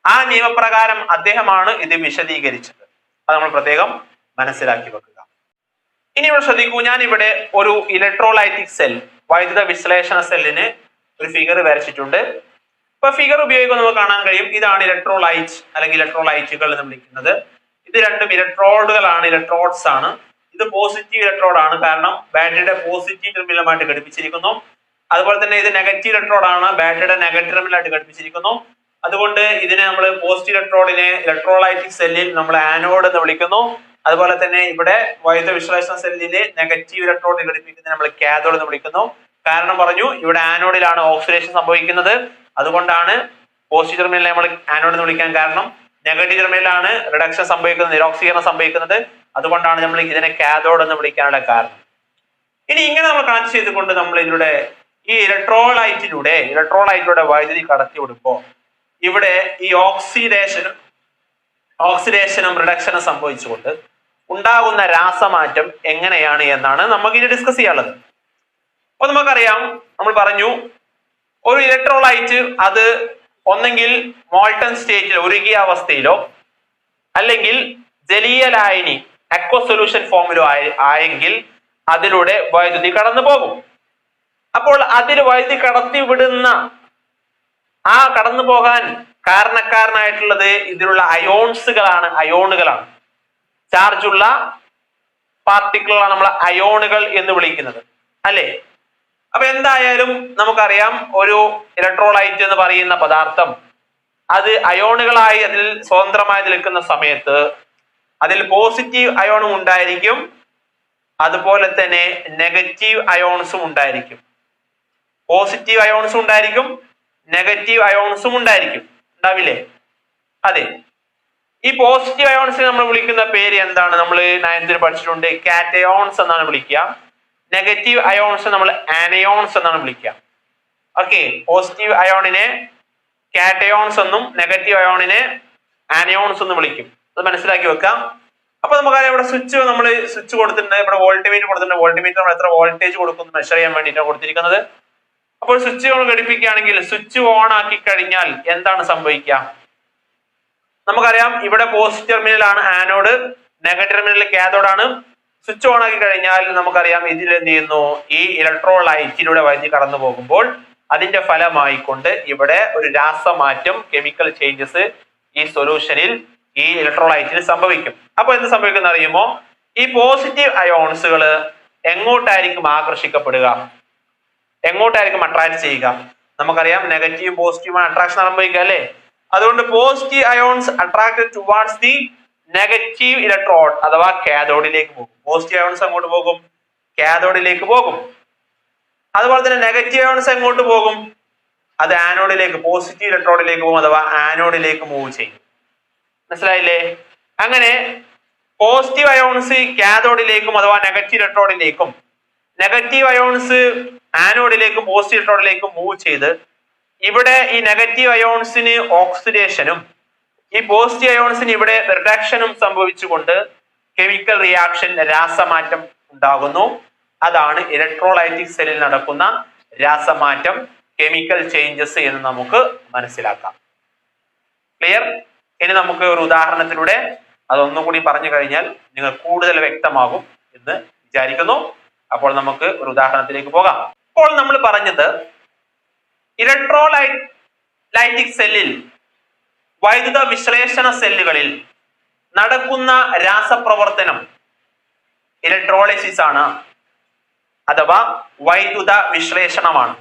ആ നിയമപ്രകാരം അദ്ദേഹമാണ് ഇത് വിശദീകരിച്ചത്. അത് നമ്മൾ പ്രത്യേകം മനസ്സിലാക്കി വെക്കുക. ഇനി ഇവിടെ ശ്രദ്ധിക്കൂ, ഞാൻ ഇവിടെ ഒരു ഇലക്ട്രോലൈറ്റിക് സെൽ, വൈദ്യുത വിശ്ലേഷണ സെല്ലിന് ഒരു ഫിഗർ വരച്ചിട്ടുണ്ട്. ഇപ്പൊ ഫിഗർ ഉപയോഗിക്കുമ്പോൾ നമുക്ക് കാണാൻ കഴിയും, ഇതാണ് ഇലക്ട്രോലൈറ്റ് അല്ലെങ്കിൽ ഇലക്ട്രോലൈറ്റുകൾ എന്ന് വിളിക്കുന്നത്. ഇത് രണ്ടും ഇലക്ട്രോഡുകളാണ്, ഇലക്ട്രോഡ്സ് ആണ്. ഇത് പോസിറ്റീവ് ഇലക്ട്രോഡ് ആണ്, കാരണം ബാറ്ററിയുടെ പോസിറ്റീവ് ടെർമിനലുമായിട്ട് ഘടിപ്പിച്ചിരിക്കുന്നു. അതുപോലെ തന്നെ ഇത് നെഗറ്റീവ് ഇലക്ട്രോഡ് ആണ്, ബാറ്ററിയുടെ നെഗറ്റീവ് ടെർമിനലായിട്ട് ഘടിപ്പിച്ചിരിക്കുന്നു. അതുകൊണ്ട് ഇതിനെ നമ്മൾ പോസിറ്റീവ് ഇലക്ട്രോഡിനെ ഇലക്ട്രോലൈറ്റിക് സെല്ലിൽ നമ്മൾ ആനോഡ് എന്ന് വിളിക്കുന്നു. അതുപോലെ തന്നെ ഇവിടെ വൈദ്യുത വിശ്ലേഷണ സെല്ലിലെ നെഗറ്റീവ് ഇലക്ട്രോഡ് ഘടിപ്പിക്കുന്നത് നമ്മൾ കാഥോഡ് എന്ന് വിളിക്കുന്നു. കാരണം പറഞ്ഞു, ഇവിടെ ആനോഡിലാണ് ഓക്സിഡേഷൻ സംഭവിക്കുന്നത്. അതുകൊണ്ടാണ് പോസിറ്റീവ് ടെർമിനലിനെ നമ്മൾ ആനോഡ് എന്ന് വിളിക്കാൻ കാരണം. നെഗറ്റീവ് ടെർമിനലാണ് റിഡക്ഷൻ സംഭവിക്കുന്നത്, നിരോക്സീകരണം സംഭവിക്കുന്നത്. അതുകൊണ്ടാണ് നമ്മൾ ഇതിനെ കാഥോഡ് എന്ന് വിളിക്കാനുള്ള കാരണം. ഇനി ഇങ്ങനെ നമ്മൾ കണക്ട് ചെയ്തുകൊണ്ട് നമ്മൾ ഇതിലൂടെ ഈ ഇലക്ട്രോലൈറ്റിലൂടെ വൈദ്യുതി കടത്തി വിടുമ്പോൾ ഇവിടെ ഈ ഓക്സിഡേഷനും റിഡക്ഷനും സംഭവിച്ചുകൊണ്ട് ഉണ്ടാകുന്ന രാസമാറ്റം എങ്ങനെയാണ് എന്നാണ് നമുക്ക് ഇനി ഡിസ്കസ് ചെയ്യാനുള്ളത്. അപ്പൊ നമുക്കറിയാം, നമ്മൾ പറഞ്ഞു ഒരു ഇലക്ട്രോലൈറ്റ് അത് ഒന്നെങ്കിൽ മോൾട്ടൺ സ്റ്റേറ്റിൽ ഉരുകിയ അവസ്ഥയിലോ അല്ലെങ്കിൽ ജലീയ ലായനി അക്വ സൊല്യൂഷൻ ഫോമിലോ ആയെങ്കിൽ അതിലൂടെ വൈദ്യുതി കടന്നു പോകും. അപ്പോൾ അതിൽ വൈദ്യുതി കടത്തി വിടുന്ന കടന്നു പോകാൻ കാരണക്കാരനായിട്ടുള്ളത് ഇതിലുള്ള അയോണുകളാണ്. ചാർജുള്ള പാർട്ടിക്കിളാണ് നമ്മൾ അയോണുകൾ എന്ന് വിളിക്കുന്നത്, അല്ലെ? അപ്പൊ എന്തായാലും നമുക്കറിയാം, ഒരു ഇലക്ട്രോലൈറ്റ് എന്ന് പറയുന്ന പദാർത്ഥം അത് അയോണുകളായി അതിൽ സ്വതന്ത്രമായി നിൽക്കുന്ന സമയത്ത് അതിൽ പോസിറ്റീവ് അയോണും ഉണ്ടായിരിക്കും, അതുപോലെ തന്നെ നെഗറ്റീവ് അയോൺസും ഉണ്ടായിരിക്കും. പോസിറ്റീവ് അയോൺസും ഉണ്ടായിരിക്കും, നെഗറ്റീവ് അയോൺസും ഉണ്ടാവില്ലേ? അതെ. ഈ പോസിറ്റീവ് അയോൺസിനെ നമ്മൾ വിളിക്കുന്ന പേര് എന്താണ്? നമ്മൾ 9th പഠിച്ചിട്ടുണ്ട്, കാറ്റയോൺസ് എന്നാണ് വിളിക്കുക. നെഗറ്റീവ് അയോൺസ് നമ്മൾ ആനയോൺസ് എന്നാണ് വിളിക്കുക. ഓക്കെ, പോസിറ്റീവ് അയോണിനെ കാറ്റയോൺസ് എന്നും നെഗറ്റീവ് അയോണിനെ ആനയോൺസ് എന്നും വിളിക്കും. അത് മനസ്സിലാക്കി വെക്കാം. അപ്പൊ നമുക്കറിയാം, ഇവിടെ സ്വിച്ച് കൊടുത്തിട്ടുണ്ട്, ഇവിടെ വോൾട്ട്മീറ്റർ കൊടുത്തിട്ടുണ്ട്. വോൾട്ട്മീറ്റർ നമ്മൾ എത്ര വോൾട്ടേജ് കൊടുക്കുന്നു മെഷർ ചെയ്യാൻ വേണ്ടിയിട്ടാണ് കൊടുത്തിരിക്കുന്നത്. അപ്പോൾ സ്വിച്ച് നമ്മൾ ഘടിപ്പിക്കുകയാണെങ്കിൽ സ്വിച്ച് ഓൺ ആക്കി കഴിഞ്ഞാൽ എന്താണ് സംഭവിക്കുക? നമുക്കറിയാം, ഇവിടെ പോസിറ്റീവ് ടെർമിനലാണ് ആനോഡ്, നെഗറ്റീവ് ടെർമിനൽ കാഥോഡ് ആണ്. സ്വിച്ച് ഓൺ ആക്കി കഴിഞ്ഞാൽ നമുക്കറിയാം ഇതിൽ എന്ത് ചെയ്യുന്നു, ഈ ഇലക്ട്രോലൈറ്റിലൂടെ വൈദ്യുതി കടന്നു പോകുമ്പോൾ അതിന്റെ ഫലമായിക്കൊണ്ട് ഇവിടെ ഒരു രാസമാറ്റം, കെമിക്കൽ ചേഞ്ചസ് ഈ സൊല്യൂഷനിൽ, ഈ ഇലക്ട്രോലൈറ്റിൽ സംഭവിക്കും. അപ്പൊ എന്ത് സംഭവിക്കുന്ന അറിയുമോ? ഈ പോസിറ്റീവ് അയോൺസുകൾ എങ്ങോട്ടായിരിക്കും ആകർഷിക്കപ്പെടുക, എങ്ങോട്ടായിരിക്കും അട്രാക്ട് ചെയ്യുക? നമുക്കറിയാം, നെഗറ്റീവ് പോസിറ്റീവ് അട്രാക്ഷൻ സംഭവിക്കുക, അല്ലെ? അതുകൊണ്ട് positive ions attracted towards the negative electrode അഥവാ കാഥോഡിലേക്ക് പോകും. പോസിറ്റീവ് അയോൺസ് അങ്ങോട്ട് പോകും, കാഥോഡിലേക്ക് പോകും. അതുപോലെ തന്നെ നെഗറ്റീവ് അയോൺസ് എങ്ങോട്ട് പോകും? അത് ആനോഡിലേക്ക്, പോസിറ്റീവ് ഇലക്ട്രോഡിലേക്ക് പോകും, അഥവാ ആനോഡിലേക്ക് മൂവ് ചെയ്യും. മനസ്സിലായില്ലേ? അങ്ങനെ പോസിറ്റീവ് അയോൺസ് കാഥോഡിലേക്കും അഥവാ നെഗറ്റീവ് ഇലക്ട്രോഡിലേക്കും, നെഗറ്റീവ് അയോൺസ് ആനോഡിലേക്കും പോസിറ്റീവ് ഇലക്ട്രോഡിലേക്കും മൂവ് ചെയ്ത് ഇവിടെ ഈ നെഗറ്റീവ് അയോൺസിന് ഓക്സിഡേഷനും ഈ പോസിറ്റീവ് അയോൺസിന് ഇവിടെ റിഡക്ഷനും സംഭവിച്ചുകൊണ്ട് കെമിക്കൽ റിയാക്ഷൻ, രാസമാറ്റം ഉണ്ടാകുന്നു. അതാണ് ഇലക്ട്രോലൈറ്റിക് സെല്ലിൽ നടക്കുന്ന രാസമാറ്റം, കെമിക്കൽ ചേഞ്ചസ് എന്ന് നമുക്ക് മനസ്സിലാക്കാം. ക്ലിയർ? ഇനി നമുക്ക് ഒരു ഉദാഹരണത്തിലൂടെ അതൊന്നുകൂടി പറഞ്ഞു കഴിഞ്ഞാൽ നിങ്ങൾ കൂടുതൽ വ്യക്തമാകും എന്ന് വിചാരിക്കുന്നു. അപ്പോൾ നമുക്ക് ഒരു ഉദാഹരണത്തിലേക്ക് പോകാം. ഇപ്പോൾ നമ്മൾ പറഞ്ഞത് ഇലക്ട്രോലൈറ്റിക് സെല്ലിൽ, വൈദ്യുത വിശ്ലേഷണ സെല്ലുകളിൽ നടക്കുന്ന രാസപ്രവർത്തനം ഇലക്ട്രോളിസിസ് ആണ്, അഥവാ വൈദ്യുത വിശ്ലേഷണമാണ്.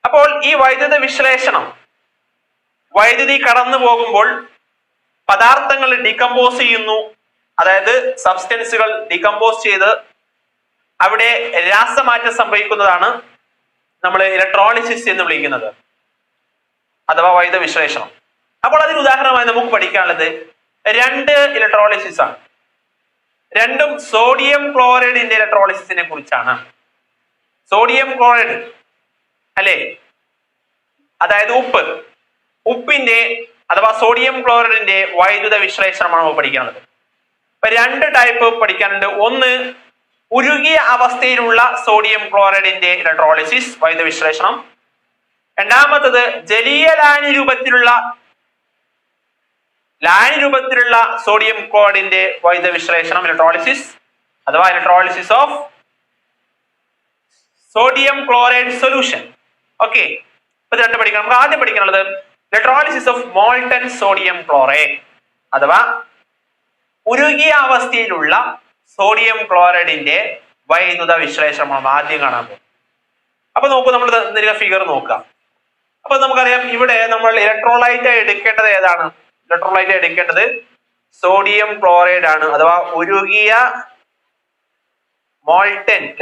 അപ്പോൾ ഈ വൈദ്യുത വിശ്ലേഷണം, വൈദ്യുതി കടന്നു പോകുമ്പോൾ പദാർത്ഥങ്ങൾ ഡികമ്പോസ് ചെയ്യുന്നു, അതായത് സബ്സ്റ്റൻസുകൾ ഡികമ്പോസ് ചെയ്ത് അവിടെ രാസമാറ്റം സംഭവിക്കുന്നതാണ് നമ്മൾ ഇലക്ട്രോളിസിസ് എന്ന് വിളിക്കുന്നത്, അഥവാ വൈദ്യുത വിശ്ലേഷണം. അപ്പോൾ അതിന് ഉദാഹരണമായി നമുക്ക് പഠിക്കാനുള്ളത് 2 ഇലക്ട്രോളിസിസ് ആണ്. രണ്ടും സോഡിയം ക്ലോറൈഡിന്റെ ഇലക്ട്രോളിസിസിനെ കുറിച്ചാണ്. സോഡിയം ക്ലോറൈഡ്, അല്ലെ? അതായത് ഉപ്പിന്റെ അഥവാ സോഡിയം ക്ലോറൈഡിന്റെ വൈദ്യുത വിശ്ലേഷണമാണ് നമ്മൾ പഠിക്കുന്നത്. ഇപ്പൊ രണ്ട് ടൈപ്പ് പഠിക്കാനുണ്ട്. ഒന്ന്, ഉരുകിയ അവസ്ഥയിലുള്ള സോഡിയം ക്ലോറൈഡിന്റെ ഇലക്ട്രോളിസിസ് വൈദ്യുത വിശ്ലേഷണം. രണ്ടാമത്തത് ജലീയ ലായനി രൂപത്തിലുള്ള സോഡിയം ക്ലോറൈഡിന്റെ വൈദ്യുത വിശ്ലേഷണം ഇലക്ട്രോളിസിസ് അഥവാ electrolysis of sodium chloride solution. Okay, ഇപ്പൊ രണ്ട് പഠിക്കണം. നമുക്ക് ആദ്യം പഠിക്കാനുള്ളത് electrolysis of molten sodium chloride അഥവാ ഉരുകിയ അവസ്ഥയിലുള്ള സോഡിയം ക്ലോറൈഡിന്റെ വൈദ്യുത വിശ്ലേഷണം ആദ്യം കാണാൻ പോകും. അപ്പൊ നോക്കൂ, നമ്മൾ ഫിഗർ നോക്കാം. അപ്പൊ നമുക്കറിയാം ഇവിടെ നമ്മൾ ഇലക്ട്രോലൈറ്റ് എടുക്കേണ്ടത് ഏതാണ്? ഇലക്ട്രോലൈറ്റ് എടുക്കേണ്ടത് സോഡിയം ക്ലോറൈഡ് ആണ്, അഥവാ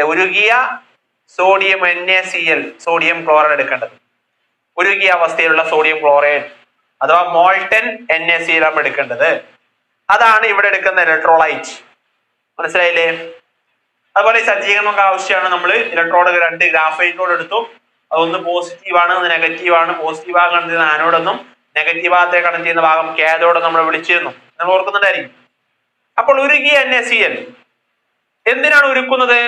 ഉരുകിയ സോഡിയം NaCl സോഡിയം ക്ലോറൈഡ് എടുക്കേണ്ടത്. ഉരുകിയ അവസ്ഥയിലുള്ള സോഡിയം ക്ലോറൈഡ് അഥവാ മോൾട്ടൻ NaCl ആണ് എടുക്കേണ്ടത്. അതാണ് ഇവിടെ എടുക്കുന്ന ഇലക്ട്രോലൈറ്റ്. മനസ്സിലായില്ലേ? അതുപോലെ സജ്ജീകരണമൊക്കെ ആവശ്യമാണ്. നമ്മൾ ഇലക്ട്രോഡ് രണ്ട് ഗ്രാഫൈറ്റ് എടുത്തു. അതൊന്ന് പോസിറ്റീവ് ആണ്, ഒന്ന് നെഗറ്റീവ് ആണ്. പോസിറ്റീവ് ഭാഗം കണക്ട് ചെയ്യുന്ന ആനോഡെന്നും നെഗറ്റീവ് ഭാഗത്തെ കണക്ട് ചെയ്യുന്ന ഭാഗം കാഥോഡ് നമ്മൾ വിളിച്ചിരുന്നു. നിങ്ങൾ ഓർക്കുന്നുണ്ടായിരിക്കും. അപ്പോൾ ഉരുകിയ NaCl എന്തിനാണ് ഉരുക്കുന്നത്?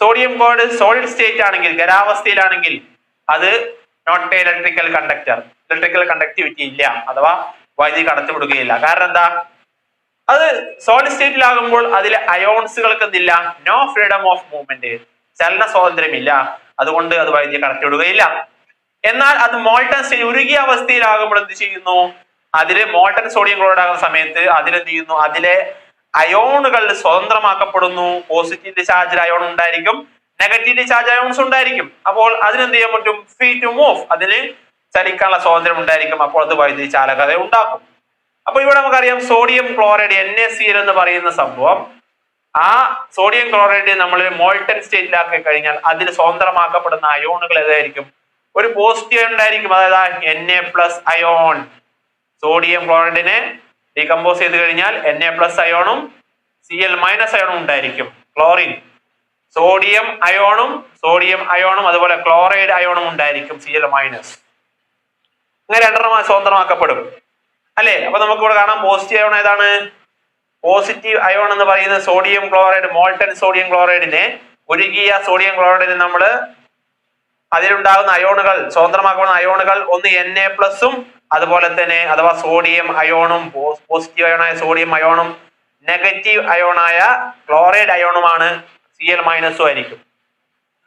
സോഡിയം ക്ലോറൈഡ് സോളിഡ് സ്റ്റേറ്റ് ആണെങ്കിൽ, ഖരാവസ്ഥയിലാണെങ്കിൽ അത് not a electrical conductor, electrical conductivity ഇല്ല, അഥവാ വൈദ്യുതി കടത്തിവിടുകയില്ല. കാരണം എന്താ? അത് സോളിഡ് സ്റ്റേറ്റിലാകുമ്പോൾ അതിലെ അയോൺസുകൾക്ക് എന്തില്ല? നോ ഫ്രീഡം ഓഫ് മൂവ്മെന്റ്, ചലന സ്വാതന്ത്ര്യമില്ല. അതുകൊണ്ട് അത് വൈദ്യുതി കടത്തിവിടുകയില്ല. എന്നാൽ അത് മോൾട്ടൻ സ്റ്റേറ്റ്, ഉരുകിയ അവസ്ഥയിലാകുമ്പോൾ എന്ത് ചെയ്യുന്നു? അതില് മോൾട്ടൻ സോഡിയം ക്ലോറൈഡ് ആകുന്ന സമയത്ത് അതിലെന്ത് ചെയ്യുന്നു? അതിലെ അയോണുകൾ സ്വതന്ത്രമാക്കപ്പെടുന്നു. പോസിറ്റീവ് ചാർജ് അയോൺ ഉണ്ടായിരിക്കും, നെഗറ്റീവ് ചാർജ് അയോൺസ് ഉണ്ടായിരിക്കും. അപ്പോൾ അതിനെന്ത് ചെയ്യാൻ പറ്റും? ഫ്രീ ടു മൂവ്, അതിന് ചലിക്കാനുള്ള സ്വാതന്ത്ര്യം ഉണ്ടായിരിക്കും. അപ്പോൾ അത് വൈദ്യുതി ചാലകത ഉണ്ടാക്കും. അപ്പൊ ഇവിടെ നമുക്കറിയാം സോഡിയം ക്ലോറൈഡ് NaCl എന്ന് പറയുന്ന സംഭവം, ആ സോഡിയം ക്ലോറൈഡ് നമ്മൾ മോൾട്ടൻ സ്റ്റേറ്റിലാക്കി കഴിഞ്ഞാൽ അതിൽ സ്വതന്ത്രമാക്കപ്പെടുന്ന അയോണുകൾ ഏതായിരിക്കും? ഒരു പോസിറ്റീവ് ഉണ്ടായിരിക്കും, അതായത് Na+ അയോൺ. സോഡിയം ക്ലോറൈഡിനെ ഡീകമ്പോസ് ചെയ്ത് കഴിഞ്ഞാൽ Na+ അയോണും Cl- അയോണും ഉണ്ടായിരിക്കും. ക്ലോറിൻ സോഡിയം അയോണും അതുപോലെ ക്ലോറൈഡ് അയോണും ഉണ്ടായിരിക്കും, Cl-. അങ്ങനെ രണ്ടെണ്ണം സ്വതന്ത്രമാക്കപ്പെടും അല്ലെ? അപ്പൊ നമുക്ക് ഇവിടെ കാണാം പോസിറ്റീവ് അയോൺ ഏതാണ്? പോസിറ്റീവ് അയോൺ എന്ന് പറയുന്നത് സോഡിയം ക്ലോറൈഡ്, മോൾട്ടൻ സോഡിയം ക്ലോറൈഡിനെ, ഉരുകിയ സോഡിയം ക്ലോറൈഡിന് നമ്മൾ അതിലുണ്ടാകുന്ന അയോണുകൾ, സ്വതന്ത്രമാക്കുന്ന അയോണുകൾ ഒന്ന് Na+ഉം അതുപോലെ തന്നെ അഥവാ സോഡിയം അയോണും, പോസിറ്റീവ് അയോണായ സോഡിയം അയോണും നെഗറ്റീവ് അയോണായ ക്ലോറൈഡ് അയോണുമാണ്, Cl- ആയിരിക്കും.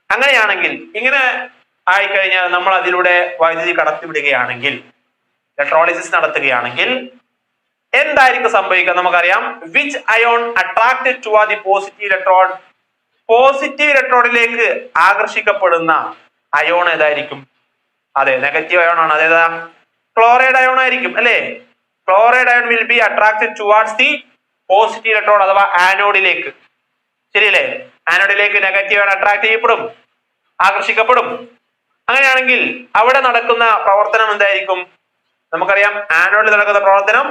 അങ്ങനെയാണെങ്കിൽ ഇങ്ങനെ ആയിക്കഴിഞ്ഞാൽ നമ്മൾ അതിലൂടെ വൈദ്യുതി കടത്തിവിടുകയാണെങ്കിൽ, ഇലക്ട്രോളിസിസ് നടത്തുകയാണെങ്കിൽ എന്തായിരിക്കും സംഭവിക്കുക? നമുക്കറിയാം which ion attracted toward the positive electrode, positive ഇലക്ട്രോഡിലേക്ക് ആകർഷിക്കപ്പെടുന്ന അയോൺ ഏതായിരിക്കും? അതെ, നെഗറ്റീവ് അയോൺ ആണ്. അതേതാ? ക്ലോറൈഡ് അയോൺ ആയിരിക്കും അല്ലെ? Chloride ion will be attracted towards the positive electrode അഥവാ ആനോഡിലേക്ക്. ശരിയല്ലേ? ആനോഡിലേക്ക് നെഗറ്റീവ് അയോൺ അട്രാക്ട് ചെയ്യപ്പെടും, ആകർഷിക്കപ്പെടും. അങ്ങനെയാണെങ്കിൽ അവിടെ നടക്കുന്ന പ്രവർത്തനം എന്തായിരിക്കും? നമുക്കറിയാം ആനോഡിൽ നടക്കുന്ന പ്രവർത്തനം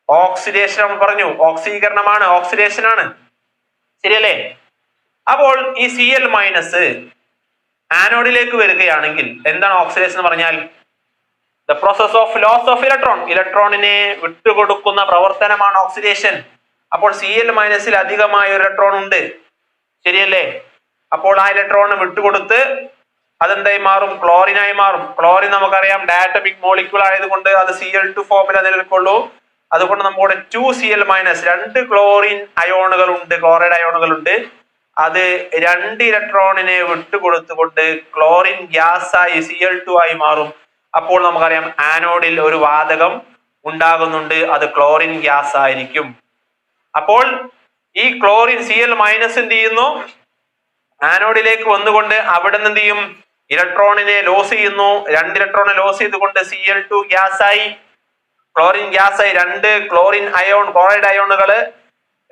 ഓക്സിഡേഷൻ, നമ്മൾ പറഞ്ഞു ഓക്സീകരണമാണ്, ഓക്സിഡേഷൻ ആണ്. ശരിയല്ലേ? അപ്പോൾ ഈ Cl- ആനോഡിലേക്ക് വരികയാണെങ്കിൽ എന്താണ് ഓക്സിഡേഷൻ എന്ന് പറഞ്ഞാൽ? The process of loss of electron, ഇലക്ട്രോണിനെ വിട്ടുകൊടുക്കുന്ന പ്രവർത്തനമാണ് ഓക്സിഡേഷൻ. അപ്പോൾ Cl- അധികമായ ഒരു ഇലക്ട്രോൺ ഉണ്ട്, ശരിയല്ലേ? അപ്പോൾ ആ ഇലക്ട്രോൺ വിട്ടുകൊടുത്ത് അതെന്തായി മാറും? ക്ലോറിനായി മാറും. ക്ലോറിൻ നമുക്കറിയാം ഡയറ്റമിക് മോളിക്യൂൾ ആയതുകൊണ്ട് അത് Cl2 ഫോമിൽ നിലനിൽക്കുള്ളൂ. അതുകൊണ്ട് നമ്മുടെ 2Cl-, രണ്ട് ക്ലോറിൻ അയോണുകൾ ഉണ്ട്, ക്ലോറൈഡ് അയോണുകൾ ഉണ്ട്. അത് രണ്ട് ഇലക്ട്രോണിനെ വിട്ടുകൊടുത്തുകൊണ്ട് ക്ലോറിൻ ഗ്യാസായി Cl2 ആയി മാറും. അപ്പോൾ നമുക്കറിയാം ആനോഡിൽ ഒരു വാതകം ഉണ്ടാകുന്നുണ്ട്, അത് ക്ലോറിൻ ഗ്യാസ് ആയിരിക്കും. അപ്പോൾ ഈ ക്ലോറിൻ Cl- എന്ത് ചെയ്യുന്നു? ആനോഡിലേക്ക് വന്നുകൊണ്ട് അവിടെ നിന്ന് എന്ത് ചെയ്യും? ഇലക്ട്രോണിനെ ലോസ് ചെയ്യുന്നു. രണ്ട് ഇലക്ട്രോണിനെ ലോസ് ചെയ്തുകൊണ്ട് Cl2 ഗ്യാസായി, ക്ലോറിൻ ഗ്യാസായി. രണ്ട് ക്ലോറിൻ അയോൺ, ക്ലോറൈഡ് അയോണുകള്